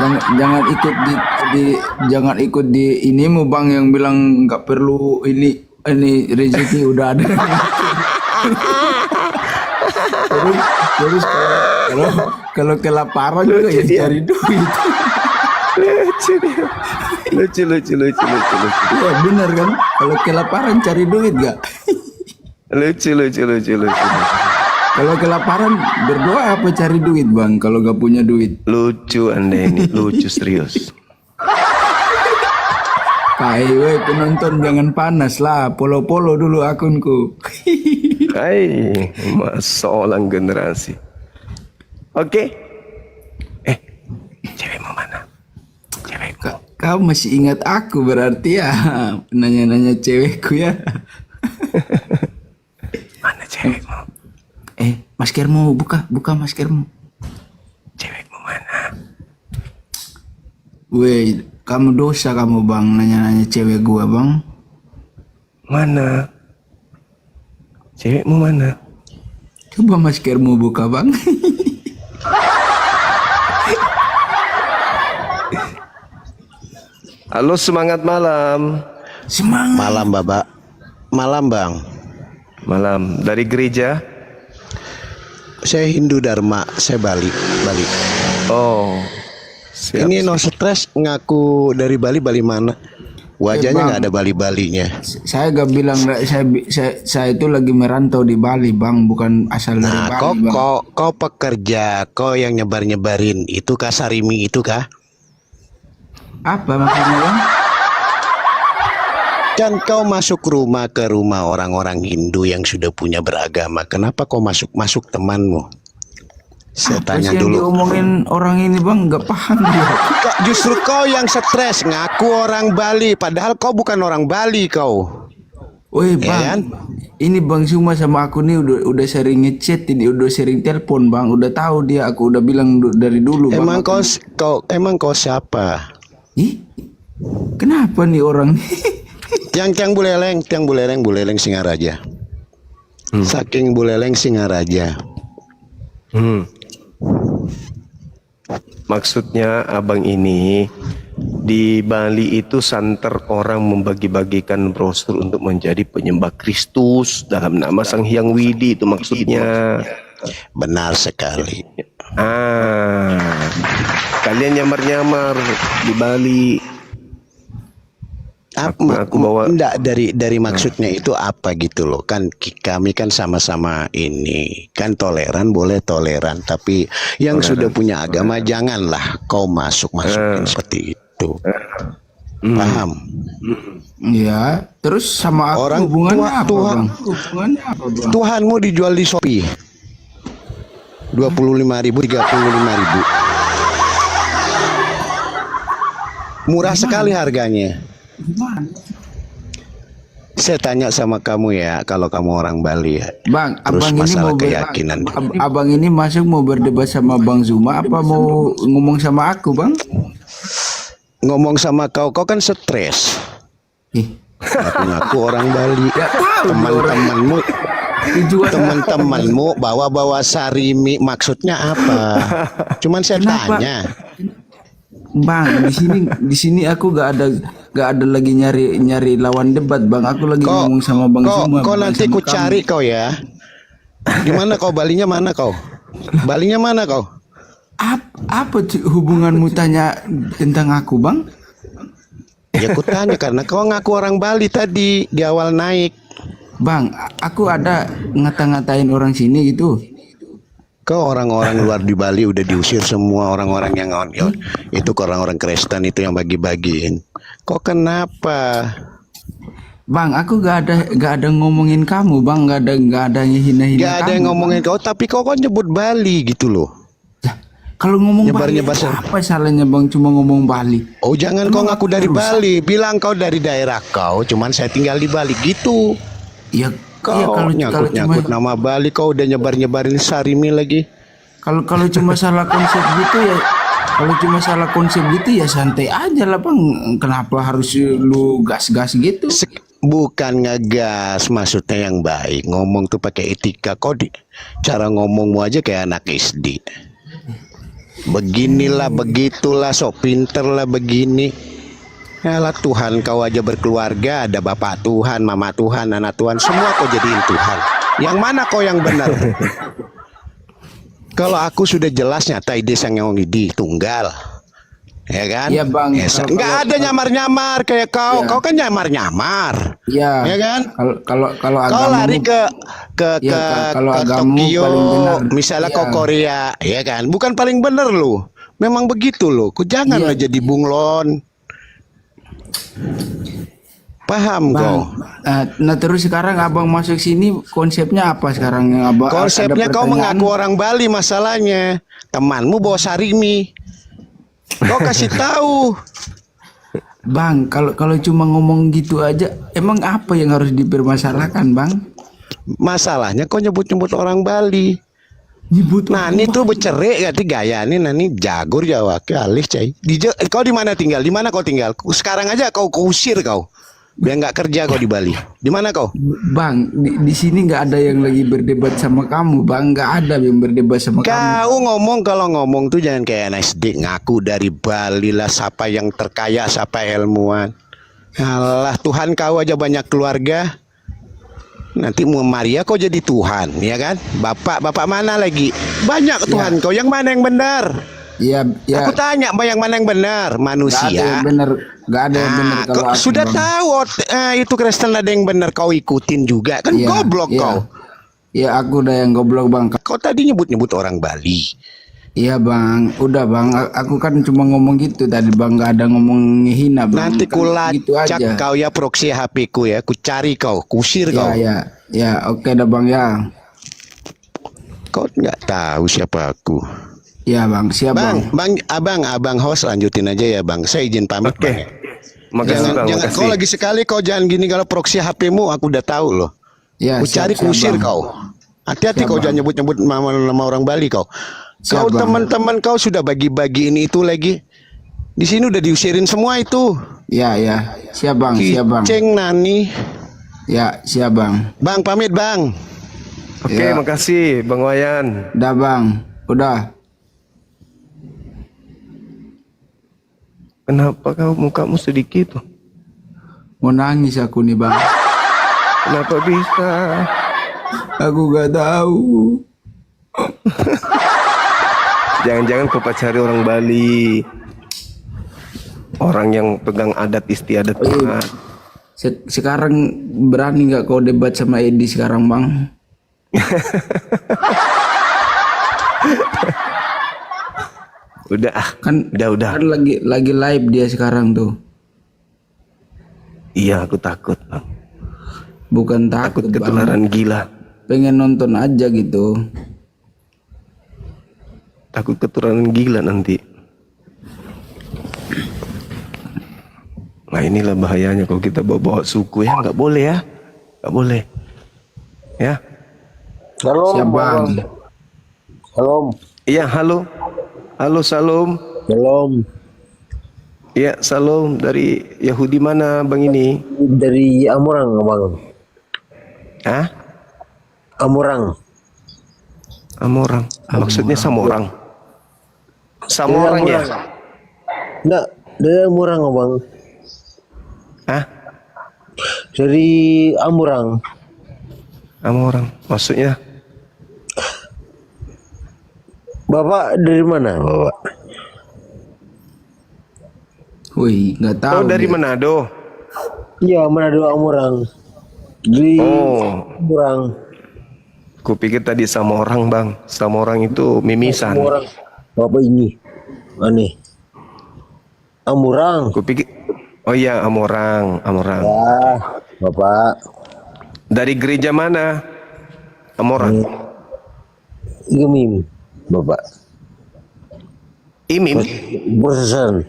Jangan jangan ikut di inimu bang yang bilang nggak perlu ini rezeki udah ada. terus kalau kelaparan juga ya dia. cari duit. lucu. Ya benar kan, kalau kelaparan cari duit gak? Lucu. Kalau kelaparan berdoa apa cari duit bang kalau gak punya duit? Lucu Anda ini, lucu serius. Weh penonton jangan panas lah, polo-polo dulu akunku. Hai, masalah generasi. Oke. Cewek mau mana? Cewek Kau masih ingat aku berarti ya, nanya-nanya cewekku ya. mana cewekmu? Maskermu buka maskermu. Cewekmu mana? Weh, kamu dosa kamu bang nanya-nanya cewek gua bang. Mana? Cewekmu mana? Coba maskermu buka bang. Halo, semangat malam. Semangat. Malam Bapak. Malam Bang. Malam dari gereja. Saya Hindu Dharma, saya Bali. Oh. Siap. Ini no stress ngaku dari Bali mana? Wajahnya Bang. nggak ada Bali-Balinya. Saya gak bilang saya itu lagi merantau di Bali bang, bukan asal dari Nah, Bali bang. kau pekerja, kau yang nyebar-nyebarin itu kah Sarimi itu kah? Apa maksudnya bang? Kan kau masuk ke rumah orang-orang Hindu yang sudah punya beragama. Kenapa kau masuk temanmu? Saya tanya Terus yang dulu. diomongin orang ini bang nggak paham dia. Kok justru kau yang stres ngaku orang Bali, padahal kau bukan orang Bali kau. Woi Ya bang, kan? ini Bang Zuma sama aku nih udah sering ngechat, ini udah sering telepon bang, udah tahu dia, aku udah bilang dari dulu bang. Emang Aku- kau siapa? Ih, kenapa nih orang? Tiang Buleleng Singaraja. Saking Buleleng Singaraja. Maksudnya abang ini di Bali itu santer orang membagi-bagikan brosur untuk menjadi penyembah Kristus dalam nama Sang Hyang Widi, itu maksudnya. Benar sekali. Kalian nyamar-nyamar di Bali. Aku bawa. Enggak, dari maksudnya itu apa gitu loh. Kan kami kan sama-sama ini kan toleran, boleh toleran, tapi yang sudah punya agama janganlah kau masukin seperti itu. Paham? Ya, terus sama aku Orang hubungannya tua- apa tua- bang? Hubungannya apa bang? Tuhanmu dijual di Shopee 25.000, 35.000. Murah sekali harganya. Gimana? Saya tanya sama kamu ya, kalau kamu orang Bali ya. Bang, Terus abang ini masalah mau keyakinan. abang ini masuk mau berdebat sama Bang Zuma apa mau ngomong sama aku bang? Ngomong sama kau kan stres. Ih, Ngaku orang Bali. tahu Teman-temanmu, tujuan teman-temanmu bawa-bawa sarimi, maksudnya apa? Cuman saya Kenapa? tanya. Bang, di sini aku gak ada lagi nyari lawan debat bang. Aku lagi ngomong sama Bang Zuma. Kau bukan nanti sama ku kamu. cari kau ya. Di mana kau? Balinya mana kau? Balinya mana kau? Apa hubunganmu tanya tentang aku bang? Ya ku tanya karena kau ngaku orang Bali tadi di awal naik. Bang, aku ada ngata-ngatain orang sini gitu. Kau orang-orang luar di Bali udah diusir semua, orang-orang yang itu ke orang-orang Kristen itu yang bagi-bagiin. Kok kenapa? Bang, aku gak ada ngomongin kamu bang, gak ada hina-hina Gak ada kamu, yang ngomongin Bang. kau, tapi kau kan nyebut Bali gitu loh. Lah, kalau ngomong Bali Nyebar-nyebar apa salahnya bang? Cuma ngomong Bali. Oh jangan kau Emang ngaku aku dari rusak? Bali, bilang kau dari daerah kau, cuman saya tinggal di Bali gitu. Ya, Kau iya, kalau nyangkut-nyangkut cuma nama Bali, kau udah nyebar-nyebarin sarimi lagi. kalau cuma salah konsep gitu ya, kalau cuma salah konsep gitu ya santai aja lah bang. Kenapa harus lu gas-gas gitu? Bukan ngegas, maksudnya yang baik. Ngomong tuh pakai etika. Kau cara ngomongmu aja kayak anak SD. Beginilah, begitulah, sok pinter lah begini. Yalah Tuhan, kau aja berkeluarga, ada bapak Tuhan, mama Tuhan, anak Tuhan, semua kau jadiin Tuhan. Yang mana kau yang benar? Kalau aku sudah jelas nyata ide sang yang di tunggal. Ya kan? Iya, Bang. Nggak ada nyamar-nyamar kayak kau. Iya. Kau kan nyamar-nyamar. Ya, Ya kan? Kalau Kau agamamu- lari ke kalau agamamu Tokyo, paling benar. misalnya Iya. kau Korea, ya kan? Bukan paling benar lu. Memang begitu loh. Kau janganlah Iya. jadi bunglon. Paham kau? Bang, nah terus sekarang abang masuk sini konsepnya apa sekarang yang abang? Konsepnya ada kau pertanyaan? mengaku orang Bali masalahnya. Temanmu bawa sarimi. Kau kasih tahu. Bang, kalau cuma ngomong gitu aja, emang apa yang harus dipermasalahkan, Bang? Masalahnya kau nyebut-nyebut orang Bali. Nyebut Nah ini tuh bercerai ganti gaya nih, nani jagur Jawa ke alih cai. Kau di mana tinggal? Di mana kau tinggal? Sekarang aja kau usir kau. Biar nggak kerja kau di Bali. Di mana kau? Bang, di sini nggak ada yang lagi berdebat sama kamu, Bang. Nggak ada yang berdebat sama kamu. Kau ngomong, kalau ngomong tuh jangan kayak anak SD, ngaku dari Bali lah, siapa yang terkaya, siapa ilmuwan. Alah, Tuhan kau aja banyak keluarga. Nanti Maria kau jadi Tuhan, ya kan? Bapak mana lagi? Banyak Tuhan kau, yang mana yang benar? Ya, Aku tanya, yang mana yang benar? nggak ada Manusia. yang benar, nggak ada yang benar kalau aku, Sudah Bang. tahu itu Kristen ada yang benar, kau ikutin juga kan? Iya, Goblok iya. kau. Ya, aku udah yang goblok, Bang. Kau tadi nyebut-nyebut orang Bali. Iya, Bang. Udah, Bang. Aku kan cuma ngomong gitu tadi, Bang. Nggak ada ngomong ngehina, Bang. Nanti Kan gitu kulacak aja. kau ya, proxy HP ku ya, ku cari kau, kusir kau. Ya, ya, ya. Oke dah, Bang ya. Kau nggak tahu siapa aku. Ya bang, siap bang. Abang host lanjutin aja ya bang. Saya izin pamit. Oke. Bang. Makasih Bang, Jangan makasih. kau lagi sekali kau jangan gini kalau proxy HP-mu aku udah tahu loh. Ya, Ku cari siap, kusir Bang. kau. Hati-hati Siap, kau Bang. jangan nyebut-nyebut nama orang Bali kau. Siap, Kau Bang. teman-teman kau sudah bagi-bagi ini itu lagi. Di sini udah diusirin semua itu. Ya, ya. Siap bang, siap bang. Ceng Nani. Ya, siap bang. Bang pamit bang. Oke, Ya. makasih Bang Wayan. Udah bang, udah. Kenapa kau mukamu sedikit tuh? Mau nangis aku nih bang. Kenapa bisa? Aku gak tahu. Jangan-jangan kau pacari orang Bali. Orang yang pegang adat istiadat Tuhan. Sekarang berani nggak kau debat sama Edi sekarang bang? Udah, Kan udah. Kan lagi live dia sekarang tuh. Iya, aku takut, Bang. Bukan Takut takut bang. ketularan gila. Pengen nonton aja gitu. Takut ketularan gila nanti. Nah inilah bahayanya kalau kita bawa-bawa suku ya, nggak boleh ya, nggak boleh. Ya, Siap bang. Salam. iya halo, salam. Salam. Iya salam dari Yahudi mana bang ini? Dari Amurang, Bang. Hah? Amurang. Amorang. Maksudnya Samorang. Samorang ya? Enggak, dari Amurang, Bang. Hah? Dari Amurang. Amorang. Maksudnya? Bapak dari mana, Bapak? Wih, nggak tahu. Oh dari dia. Manado. Iya, Manado Amurang. Dari Oh, Amurang. kupikir tadi Samorang bang. Samorang itu mimisan. Amurang. Bapak ini. Aneh. Amurang. Kupikir. Oh iya Amorang. Ya, Bapak. Dari gereja mana? Amorang. Gemim, Bapak. Imim. Protestan.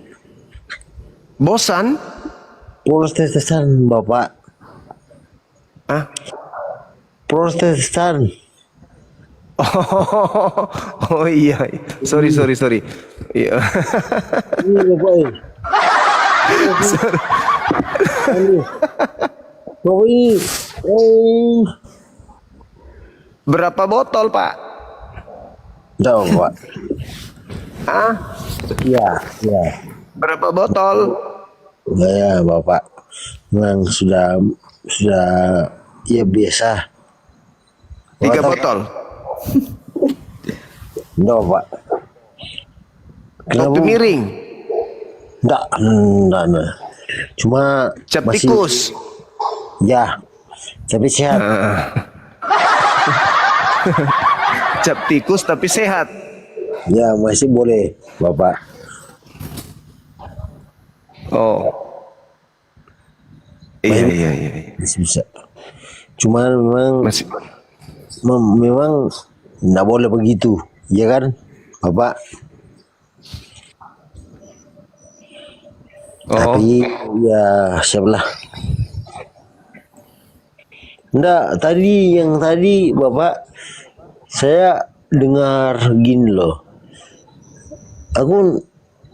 Bosan? Protestan, Bapak. Ah? Protestan. Oh iya. Sorry. Iya. Ini Bapak ini. Aduh. Bapak ini. Berapa botol pak? Tahu, Pak. Ah? Ya. Berapa botol? Ya, Bapak. Memang sudah ya biasa. 3 botol. Enggak, Pak. Satu miring. Enggak. Cuma Cap masih tikus. ya. Tapi sehat. Cap tikus tapi sehat. Ya, masih boleh, Bapak. Oh. Iya. Masih bisa. Cuma memang Masih. memang enggak boleh begitu, ya kan, Bapak? Oh. Tapi ya siaplah. Enggak, yang tadi Bapak saya dengar gini loh.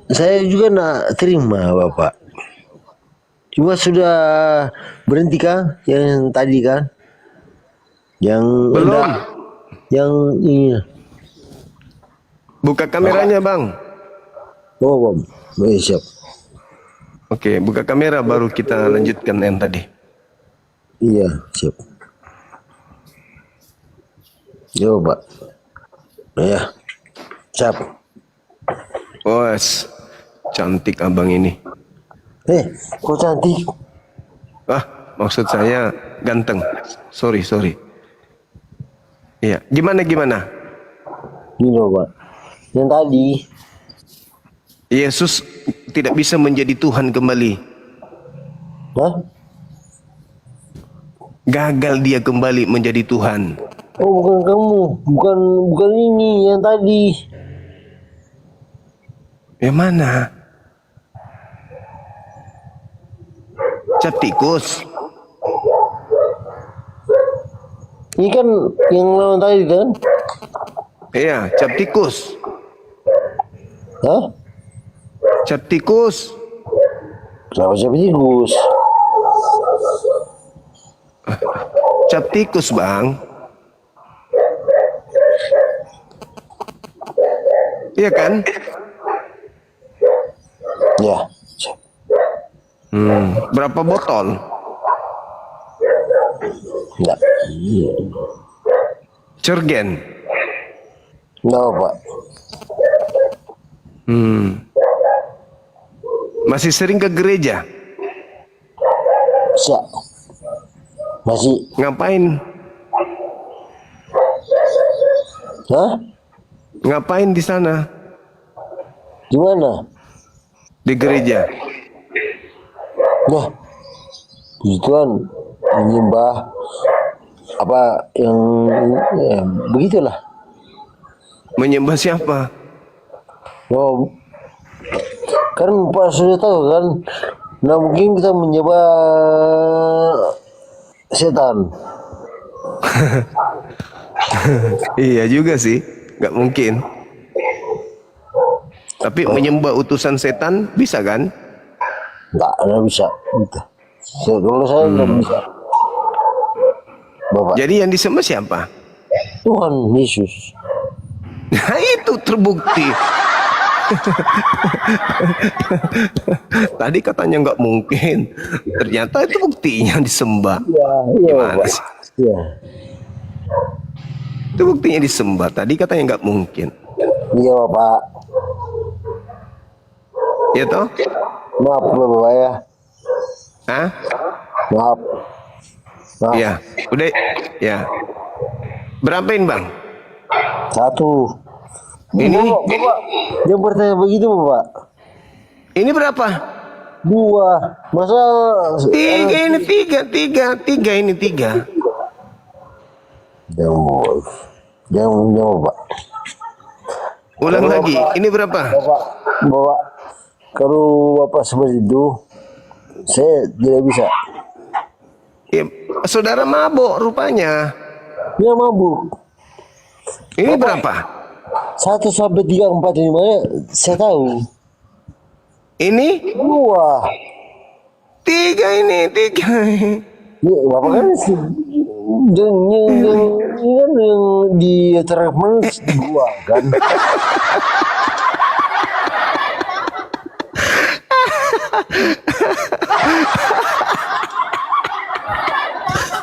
Saya juga nak terima Bapak. Cuma sudah berhenti kan yang tadi kan? Yang Belum. enggak, yang ini. Buka kameranya bang. Oh, Bang. Baik, siap. Oke, buka kamera baru kita lanjutkan yang tadi. Iya, siap. Yo, Pak. Ya. Siap. Bos, cantik abang ini. Kok cantik? Ah, maksud saya ganteng. Sorry. Iya, gimana? Ini loh, Pak. Yang tadi. Yesus tidak bisa menjadi Tuhan kembali. Hah? Gagal dia kembali menjadi Tuhan. Oh, bukan kamu, bukan bukan ini yang tadi. Yang mana? Cap tikus. Ini kan yang lawan tadi kan? Iya, cap tikus. Hah? Cap tikus. Kenapa siapa tikus? Cap tikus, Bang. Iya kan? Ya. Berapa botol? Enggak. Cergen. Enggak, Pak. Masih sering ke gereja? Bisa. Masih. Ngapain? Hah? Ngapain di sana? Di mana? Di gereja. Nah, begituan menyembah apa yang ya, begitulah. Menyembah siapa? Oh, kan Pak sudah tahu kan. Nah mungkin kita menyembah setan. Iya juga sih, nggak mungkin. Tapi menyembah utusan setan bisa kan? Enggak bisa. Gitu. Kalau saya enggak bisa. Bapak. Jadi yang disembah siapa? Tuhan Yesus. Nah itu terbukti. Tadi katanya nggak mungkin, ternyata itu buktinya disembah. Iya, Gimana Bapak. sih? Iya. Itu buktinya disembah. Tadi katanya nggak mungkin. Iya, Bapak. Ya toh? Maaf Bapak ya. Hah? Maaf. Maaf. Iya. Udah. Ya. Berapain bang? Satu. Ini Bapak. Jangan bertanya begitu, Bapak. ini berapa? Dua. Masa Tiga ini tiga ini tiga. Jangan, Bapak. Ulang lagi. Ini berapa? Bapak, kalau Bapak seperti itu, saya tidak bisa. Ya, saudara mabok rupanya. Dia mabuk. Ini berapa? 1 sampai 3, 4, 5 saya tahu. Ini Dua. tiga ini tiga. Ya, Bapak kan yang di terang dua kan.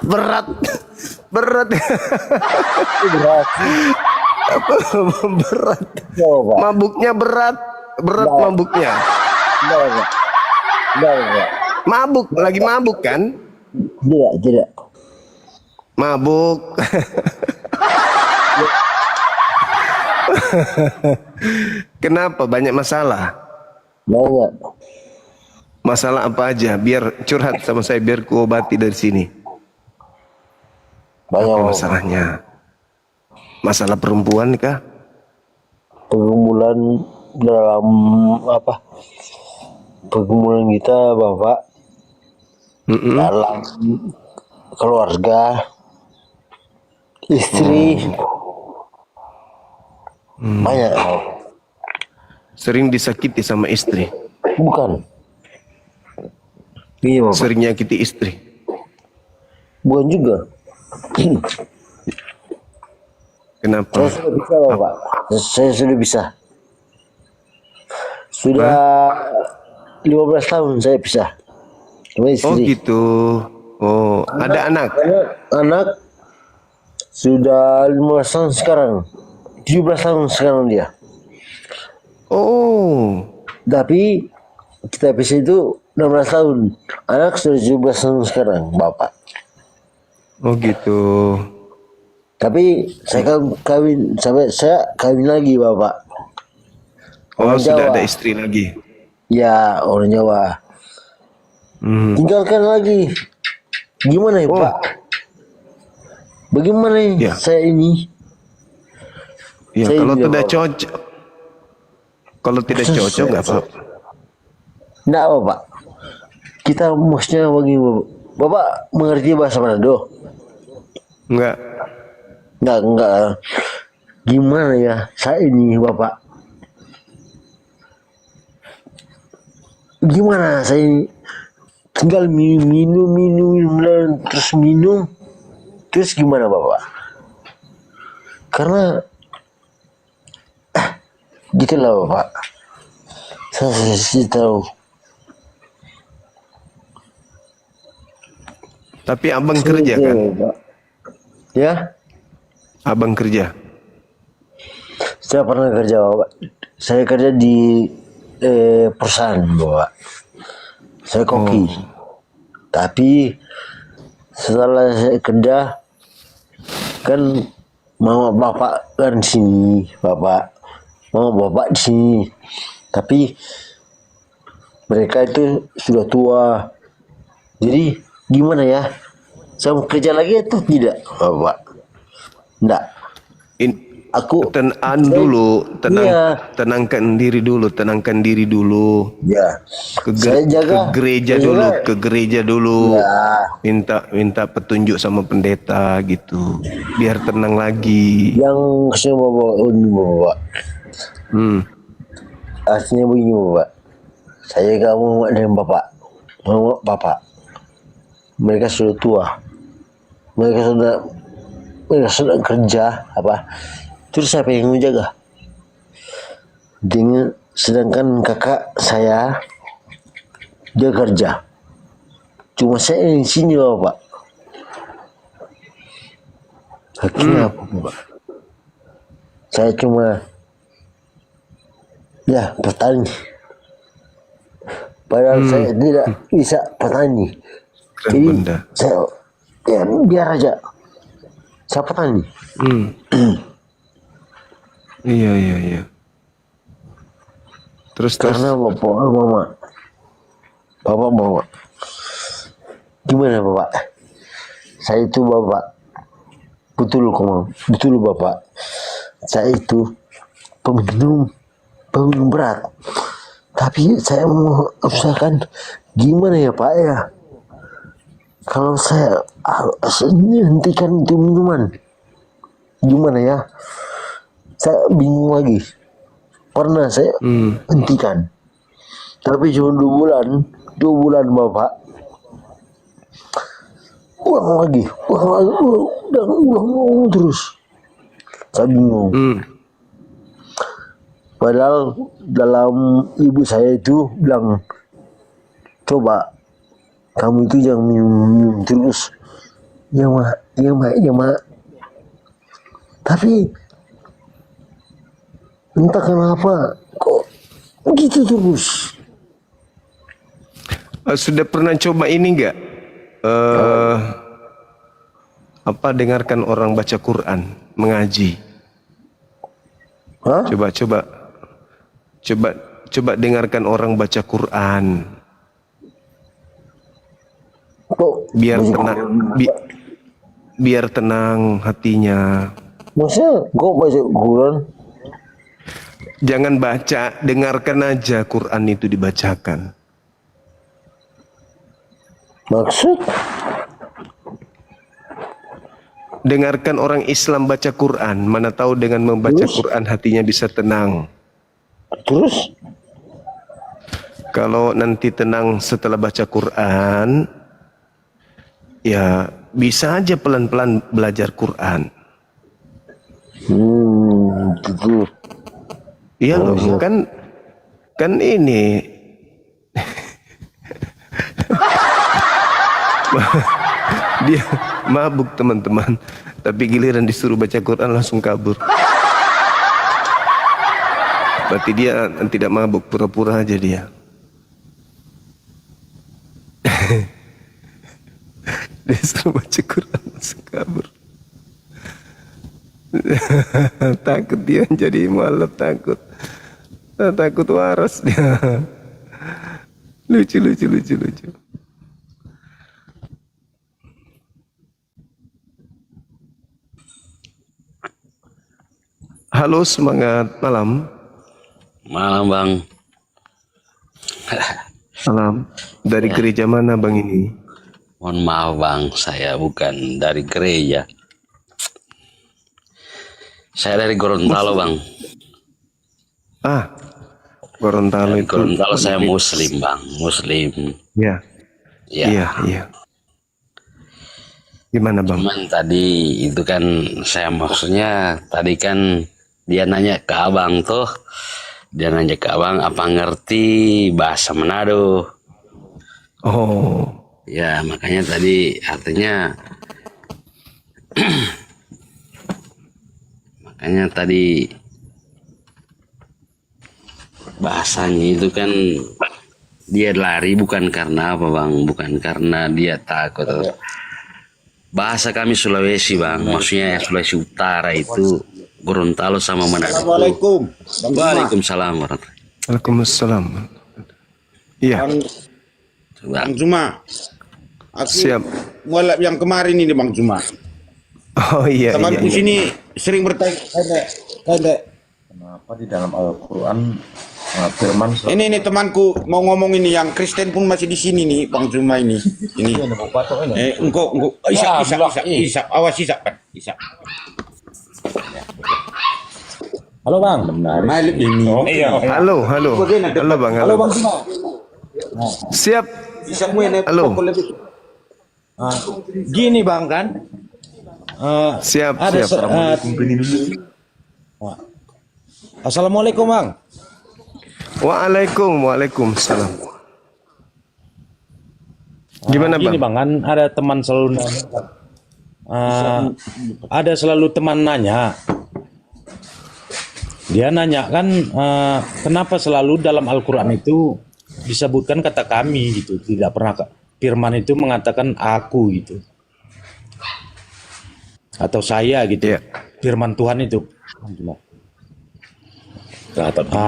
Berat. Berat. Berat. Bapak. Mabuknya berat mabuknya. Enggak. Mabuk, lagi mabuk kan? Tidak. Mabuk. Kenapa banyak masalah? Banyak. Masalah apa aja? Biar curhat sama saya, biar ku obati dari sini. Banyak Apa Bapak. masalahnya? Masalah perempuan kah? Pergumulan dalam apa? Pergumulan kita, Bapak, dalam keluarga, istri, banyak. Sering disakiti sama istri. Bukan. Iya, Bapak. Sering nyakiti istri. Bukan juga. Kenapa? Saya sudah bisa, Bapak. Saya sudah bisa. Sudah 15 tahun saya bisa. Sama Oh istri. gitu. Oh, ada anak. Anak sudah 15 tahun sekarang. 17 tahun sekarang dia. Oh, Tapi kita bisa itu 16 tahun. Anak sudah 17 tahun sekarang, Bapak. oh gitu. Tapi saya kawin sampai saya kawin lagi, Bapak. Oh, Orang sudah Jawa. ada istri lagi. Ya, orang Jawa. Tinggalkan lagi. Gimana ya, Oh. Pak? Bagaimana Ya. saya ini? Ya, Saya kalau juga, tidak Bapak. cocok, kalau tidak cocok nggak apa-apa. Enggak, Bapak. Kita maksudnya bagaimana? Bapak mengerti bahasa Manado? Enggak. Enggak. Gimana ya saya ini, Bapak? Gimana saya ini? Tinggal minum, terus gimana, Bapak? Karena gitulah, Bapak. Saya tahu. Tapi abang kerja kan? Bapak. Ya, Abang kerja. saya pernah kerja, Bapak. Saya kerja di perusahaan, Bapak. Saya koki. Tapi setelah saya kerja, kan mama bapak kan di sini, mama bapak di sini. Tapi mereka itu sudah tua. Jadi gimana ya? Saya mau kerja lagi atau tidak, Bapak? Enggak. Aku Dulu, Iya. tenangkan diri dulu. Ya. Ke, Saya jaga. ke gereja Saya dulu, jaga. ke gereja dulu. Ya. Minta petunjuk sama pendeta gitu. Biar tenang lagi. Yang saya bawa ini, Bapak. Artinya begini, Bapak. Saya gak mau dengan Bapak. Mereka sudah tua. Mereka sudah kerja apa? Terus siapa yang menjaga? Sedangkan kakak saya dia kerja. Cuma saya di sini, Bapak. Akhirnya apa, Bapak? Saya cuma ya petani. Padahal saya tidak bisa petani. Keren Jadi benda. saya ya biar aja. Saya petani. Iya. Terus. Karena bapak mama. Gimana, Bapak? Saya itu, Bapak, betul Bapak. Saya itu peminum berat. Tapi saya mau usahakan gimana ya, Pak ya? Kalau saya hentikan itu minuman, gimana ya? Saya bingung lagi. Pernah saya hentikan, tapi cuma 2 bulan, Bapak. Ulang lagi, dan ulang terus. Saya bingung. Padahal dalam ibu saya itu bilang, coba kamu itu jangan minum terus. Ya mak. Tapi entah kenapa kok gitu terus. Sudah pernah coba ini enggak? Dengarkan orang baca Quran, mengaji. Hah? Coba dengarkan orang baca Quran. Kok Biar tenang hatinya. maksudnya kok baca Quran? Jangan baca, dengarkan aja Quran itu dibacakan. Maksud? Dengarkan orang Islam baca Quran. Mana tahu dengan membaca Quran hatinya bisa tenang. Terus? Kalau nanti tenang setelah baca Quran, ya bisa aja pelan-pelan belajar Quran. Gitu. Iya loh, kan ini. Dia mabuk teman-teman, tapi giliran disuruh baca Quran langsung kabur. Berarti dia tidak mabuk, pura-pura aja dia. Dia suruh baca Quran langsung kabur. Takut dia jadi mualaf, takut waras dia. Lucu. Halo, semangat malam. Malam bang. Malam. Dari gereja mana bang ini? Mohon maaf bang, saya bukan dari gereja. Saya dari Gorontalo bang. Ah, Gorontalo Dari itu. Gorontalo saya Muslim bang, Muslim. Ya, Ya. iya, iya. Gimana bang? Cuman tadi itu kan saya maksudnya tadi kan dia nanya ke abang tuh. Dia nanya ke abang apa ngerti bahasa Manado. Oh, Ya makanya tadi artinya makanya tadi bahasanya itu kan dia lari bukan karena apa bang, bukan karena dia takut. Bahasa kami Sulawesi bang, maksudnya Sulawesi Utara itu Gorontalo sama Manado. Assalamualaikum. Waalaikumsalam warahmatullahi Waalaikumsalam. Iya, wabarakatuh. Bang. Bang Juma. Aku siap. mulai yang kemarin ini Bang Juma. Oh iya, iya, Temanku iya. sini sering bertanya, kayak Kenapa di dalam Al-Quran firman ini temanku mau ngomong ini yang Kristen pun masih di sini nih Bang Juma ini. Ini. Engkau Isak, awas Isak kan. Isak. Halo Bang. Malik ini. Halo, halo. Halo bang, halo. Bang Juma. Siap. Isak muene Halo. Gini Bang kan. Siap, Ada siap. Assalamualaikum Bang. Waalaikumsalam. Gimana Gini bang? Bang kan ada teman selalu nanya. Ada selalu teman nanya. Dia nanya kan kenapa selalu dalam Al-Quran itu disebutkan kata kami gitu. Tidak pernah firman itu mengatakan aku gitu. Atau saya gitu. Iya. Firman Tuhan itu.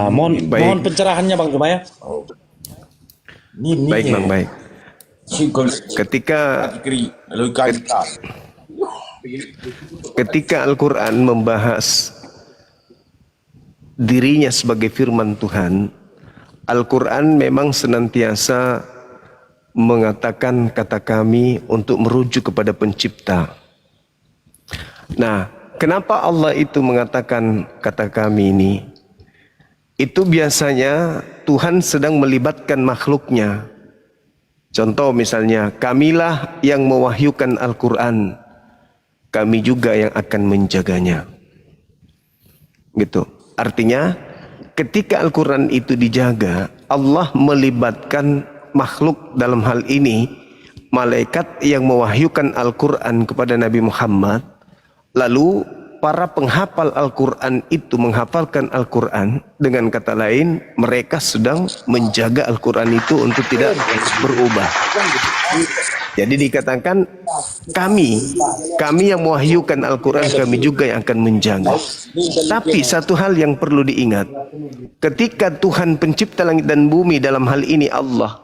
Mohon pencerahannya Bang Juma ya. Baik bang, baik. Ketika Al-Quran membahas dirinya sebagai firman Tuhan, Al-Quran memang senantiasa mengatakan kata kami untuk merujuk kepada pencipta. Nah, kenapa Allah itu mengatakan kata kami ini? Itu biasanya Tuhan sedang melibatkan makhluknya. Contoh misalnya, kamilah yang mewahyukan Al-Quran, kami juga yang akan menjaganya. Gitu. Artinya, ketika Al-Quran itu dijaga, Allah melibatkan makhluk dalam hal ini, malaikat yang mewahyukan Al-Quran kepada Nabi Muhammad, lalu para penghafal Al-Quran itu menghafalkan Al-Quran. Dengan kata lain, mereka sedang menjaga Al-Quran itu untuk tidak berubah. Jadi dikatakan kami yang mewahyukan Al-Quran, kami juga yang akan menjaga. Tapi satu hal yang perlu diingat, ketika Tuhan pencipta langit dan bumi, dalam hal ini Allah,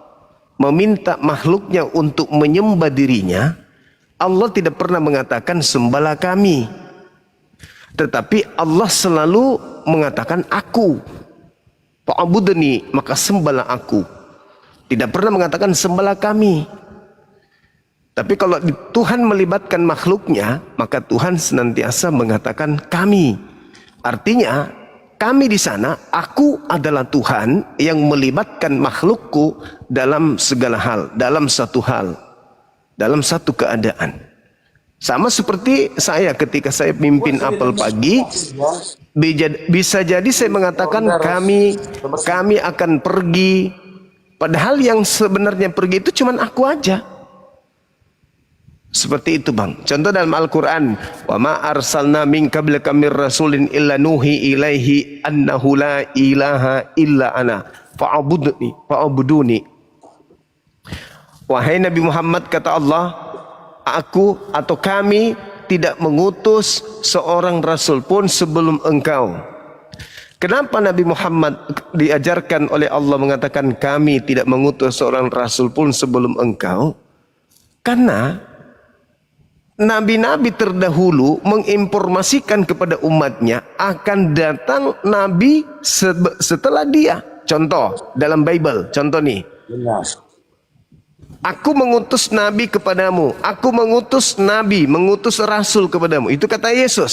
meminta makhluknya untuk menyembah dirinya, Allah tidak pernah mengatakan sembahlah kami. Tetapi Allah selalu mengatakan aku. Fa'budni, maka sembahlah aku. Tidak pernah mengatakan sembahlah kami. Tapi kalau Tuhan melibatkan makhluknya, maka Tuhan senantiasa mengatakan kami. Artinya kami di sana, aku adalah Tuhan yang melibatkan makhlukku dalam segala hal, dalam satu hal, dalam satu keadaan. Sama seperti saya ketika saya pimpin apel pagi, bisa jadi saya mengatakan kami akan pergi, padahal yang sebenarnya pergi itu cuman aku aja. Seperti itu bang. Contoh dalam Al-Quran, wa ma arsalna min qablika mir rasulin illa nuhi ilaihi annahu la ilaha illa ana fa'buduni. Wahai Nabi Muhammad, kata Allah, aku atau kami tidak mengutus seorang rasul pun sebelum engkau. Kenapa Nabi Muhammad diajarkan oleh Allah mengatakan kami tidak mengutus seorang rasul pun sebelum engkau? Karena nabi-nabi terdahulu menginformasikan kepada umatnya akan datang nabi setelah dia. Contoh dalam Bible, contoh nih. Aku mengutus nabi kepadamu, aku mengutus nabi, mengutus rasul kepadamu. Itu kata Yesus.